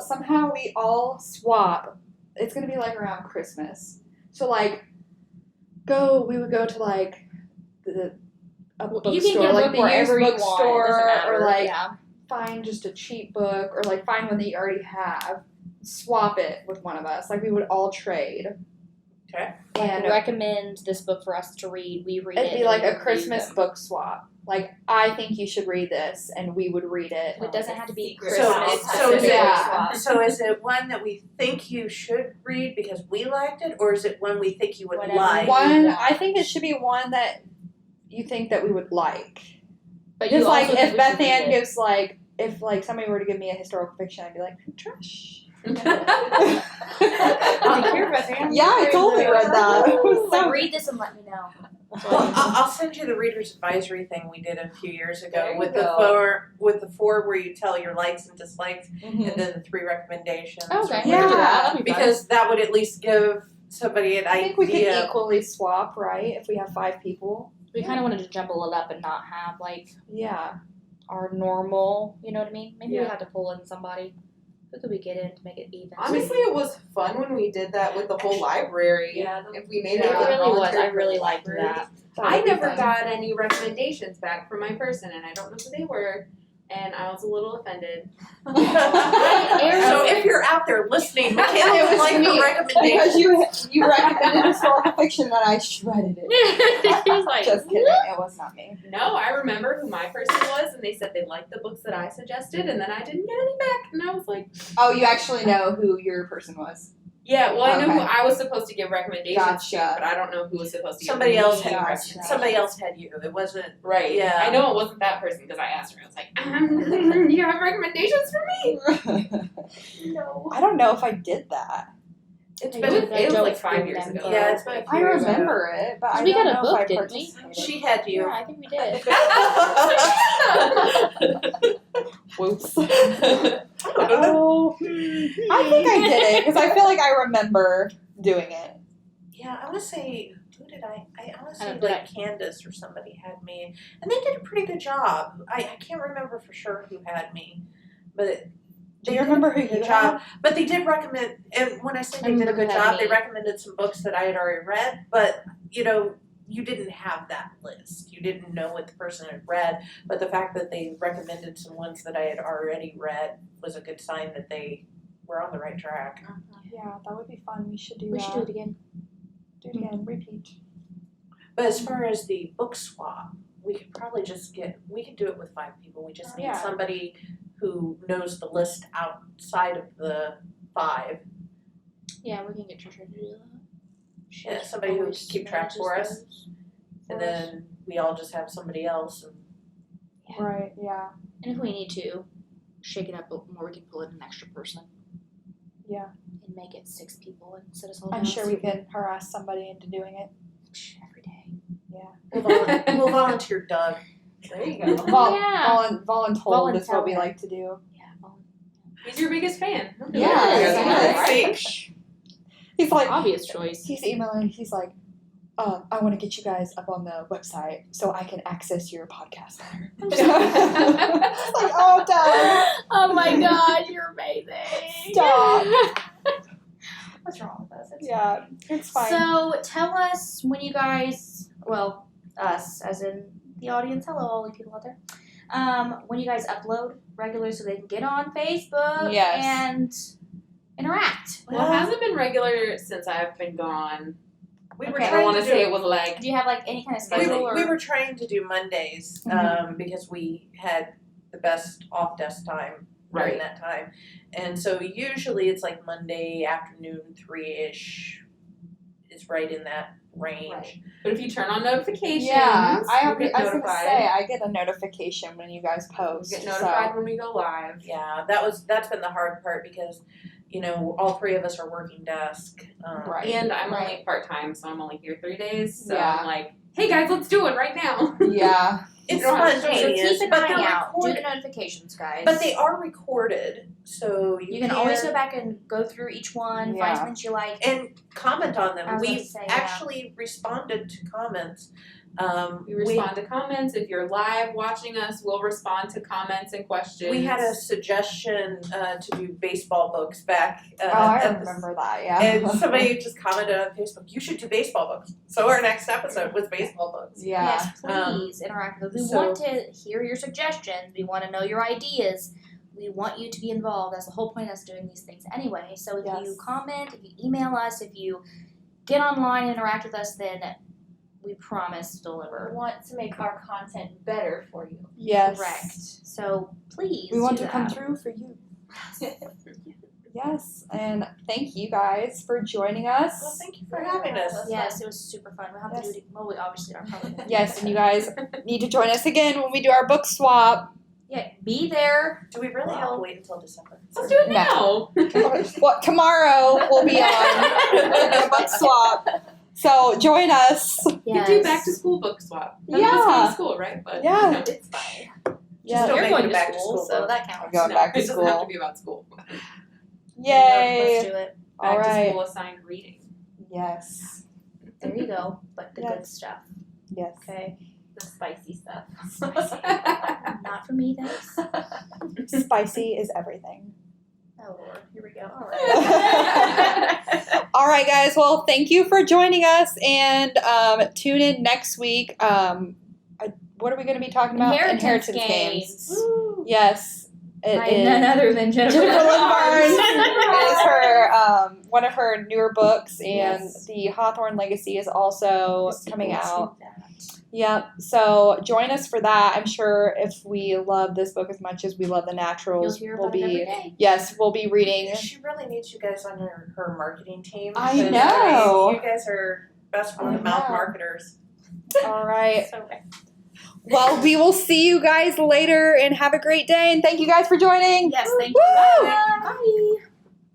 A: somehow we all swap. It's going to be like around Christmas. So like we would go to like a bookstore,
B: You can get a
A: like
B: book
A: the used
B: wherever you
A: bookstore,
B: want. It doesn't matter.
A: or like
B: yeah.
A: find just a cheap book, or like find one that you already have, swap it with one of us. Like we would all trade.
D: Okay.
A: And
B: recommend this book for us to read. We read
A: it'd
B: it.
A: be like
B: and
A: a
B: review
A: Christmas
B: them.
A: book swap. Like, I think you should read this, and we would read it.
B: It doesn't have to be
E: Secret
B: Christmas.
D: So is it
A: Yeah.
D: so is it one that we think you should read because we liked it, or is it one we think you would
B: Whatever.
D: like?
A: One, I think it should be one that you think that we would like.
B: But you
A: Just like
B: also think
A: if
B: we
A: Beth
B: should read
A: Ann
B: it.
A: gives like, if like somebody were to give me a historical fiction, I'd be like, trash.
B: Like, here, Beth Ann,
A: Yeah, I totally read that. It was
B: Like,
A: so-
B: read this and let me know.
D: Well, I'll send you the reader's advisory thing we did a few years ago
E: There you
D: with
E: go.
D: the four where you tell your likes and dislikes,
A: Mhm.
D: and then the 3 recommendations.
B: Okay, we can do
A: Yeah.
B: that. That'd be fun.
D: Because that would at least give somebody an
A: I think we could
D: idea.
A: equally swap, right? If we have 5 people.
B: We kind of wanted to jumble it up and not have like
A: Yeah.
B: our normal. You know what I mean? Maybe we
C: Yeah.
B: had to pull in somebody. Who could we get in to make it even?
C: Honestly, it was fun when we did that with the whole library.
E: Yeah,
C: If we made
B: It
C: it,
B: really was.
C: volunteer
B: I
C: for
B: really
C: the
B: liked
C: library.
B: that.
C: I never got any recommendations back from my person, and I don't know who they were, and I was a little offended.
D: So if you're out there listening, Michaela would like her recommendation.
A: Because you recommended historical fiction that I shredded it.
B: He was like,
A: Just kidding. It was not me.
C: No, I remember who my person was, and they said they liked the books that I suggested, and then I didn't get any back, and I was like,
A: Oh, you actually know who your person was.
C: yeah, well, I know who
A: Okay.
C: I was supposed to give recommendations
A: Gotcha.
C: to, but I don't know who was supposed to give
D: Somebody
C: me
D: else had
C: recommendations.
D: somebody else had you. It wasn't.
C: Right.
D: Yeah.
C: I know it wasn't that person because I asked her. I was like, you have recommendations for me?
B: no.
A: I don't know if I did that.
D: It's
C: It
D: been.
C: was like 5 years ago.
D: Yeah, it's been a
A: I
D: few years ago.
A: remember it, but I
B: We
A: don't
B: got a
A: know
B: book,
A: if I
B: didn't we?
A: participated.
D: She had you.
B: Yeah, I think we did.
A: Whoops. Oh, I think I did it because I feel like I remember doing it.
D: Yeah, I want to say, who did I want to
B: I
D: say
B: don't
D: like Candace or somebody had me, and they did a pretty good job. I can't remember for sure who had me, but
A: Do you remember who
D: did a
A: you
D: good
A: had?
D: job. But they did recommend, and when I say they did a
B: remember
D: good
B: who had
D: job, they
B: me.
D: recommended some books that I had already read, but you know, you didn't have that list. You didn't know what the person had read, but the fact that they recommended some ones that I had already read was a good sign that they were on the right track.
A: Yeah, that would be fun. We should do
B: We
A: that.
B: should do it again.
A: Do it again. Repeat.
D: But as far as the book swap, we could probably just we could do it with 5 people. We just need
A: Yeah.
D: somebody who knows the list outside of the 5.
B: Yeah, we can get Trisha to do that.
D: Yeah, somebody who can
B: always
D: keep track for
B: manages
D: us.
B: those
D: And
B: for us.
D: then we all just have somebody else. And
B: Yeah.
A: Right. Yeah.
B: And if we need to shake it up a bit more, we can pull in an extra person.
A: Yeah.
B: And make it 6 people instead of all
A: I'm
B: down
A: sure
B: to
A: we can harass somebody into doing it.
B: every day.
D: we'll volunteer Doug.
C: There you go.
A: Voluntold is what we
B: Volunteer.
A: like to do.
B: Yeah.
C: He's your biggest fan.
A: Yeah,
C: Right?
A: He's like,
B: Obvious choice.
A: he's emailing. He's like, I want to get you guys up on the website so I can access your podcast better. It's like, oh, Doug,
B: Oh my god, you're amazing.
A: stop.
E: What's wrong with us? It's
A: Yeah, it's fine.
B: So tell us when you guys, well, us as in the audience, hello all you people out there, when you guys upload regularly so they can get on Facebook
A: Yes.
B: and interact.
C: Well, it hasn't been regular since I've been gone.
D: We were
B: Okay.
C: I
D: trying
C: don't want
D: to
C: to say
D: do.
C: it was like,
B: Do you have like any kind of
D: We,
B: schedule or?
D: we were trying to do Mondays because we had the best off desk time during
C: right.
D: that time, and so usually it's like Monday afternoon 3-ish is right in that range.
B: Right.
C: But if you turn on notifications,
A: Yeah, I
C: you get
A: was gonna
C: notified.
A: say I get a notification when you guys post.
C: You get notified when we go live.
D: Yeah, that's been the hard part because, you know, all 3 of us are working desk.
A: Right.
C: And I'm
B: Right.
C: only part-time, so I'm only here 3 days. So
A: Yeah.
C: I'm like, hey guys, let's do it right now.
A: So, yeah,
D: It's
C: You don't have to
B: So
D: spontaneous,
B: keep an
D: but
B: eye
D: they're
B: out. Do the
D: recorded.
B: notifications, guys.
D: But they are recorded, so
B: You can always go back and go through each one,
A: Yeah.
B: find something you like.
D: and comment on
B: I
D: them.
B: was gonna
D: We've
B: say, yeah.
D: actually responded to comments.
C: We respond to comments. If you're live watching us, we'll respond to comments and questions.
D: We had a suggestion to do baseball books back.
A: I
D: at the-
A: remember that. Yeah,
D: And somebody just commented on Facebook, you should do baseball books. So our next episode was baseball books.
A: yeah.
B: Yes, please interact with us. We
D: so-
B: want to hear your suggestions. We want to know your ideas. We want you to be involved. That's the whole point of us doing these things anyway. So if you
A: Yes.
B: comment, if you email us, if you get online and interact with us, then we promise to
E: We
B: deliver.
E: want to make our content better for you.
A: Yes.
B: Correct. So please
A: We want
B: do
A: to come
B: that.
A: through for you. Yes, and thank you guys for joining us.
D: Well, thank you for having us.
B: Yes, it was super fun. We'll have
A: Yes.
B: to do it. Well, we obviously are probably gonna do
A: Yes,
B: it.
A: and you guys need to join us again when we do our book swap.
B: Yeah, be there.
D: Do we really have to wait until December?
C: Let's do it now.
A: What tomorrow we'll be on the book swap. So join us.
C: You
B: Yes.
C: do back to school book swap. None of us go
A: Yeah.
C: to school, right? But
A: Yeah.
C: you know, it's fine.
A: Yeah.
D: Don't
B: You're
D: make
B: going
D: it
B: to
D: back to
B: school,
D: school,
B: so
D: though.
B: that counts.
A: I'm going
C: No,
A: back to
C: it doesn't have
A: school.
C: to be about school.
A: Yay.
B: Let's do it.
C: Back
A: All
C: to
A: right.
C: school assigned reading.
A: Yes.
B: There you go. But the good
A: Yes.
B: stuff.
A: Yes.
B: Okay.
E: The spicy stuff.
B: Not for me, thanks.
A: Spicy is everything.
B: Oh.
D: All right.
A: All right, guys. Well, thank you for joining us, and tune in next week. What are we going to be talking about?
B: Inheritance games.
E: Woo.
A: Yes, it
B: By
A: is.
B: none other than Jennifer
A: Jennifer Lynn
B: Barnes.
A: Barnes is her one of her newer books, and
B: Yes.
A: the Hawthorne Legacy is also
B: The
A: coming
B: sequel to
A: out.
B: that.
A: Yep. So join us for that. I'm sure if we love this book as much as we love the
B: You'll
A: Naturals,
B: hear
A: we'll
B: about it every
A: be
B: day.
A: we'll be reading.
D: She really needs you guys on her marketing team.
A: I
D: because,
A: know.
D: you guys are best word of mouth
A: know.
D: marketers.
A: All right.
B: So good.
A: Well, we will see you guys later, and have a great day. And thank you guys for joining.
B: Yes, thank
A: Woo!
B: you. Bye.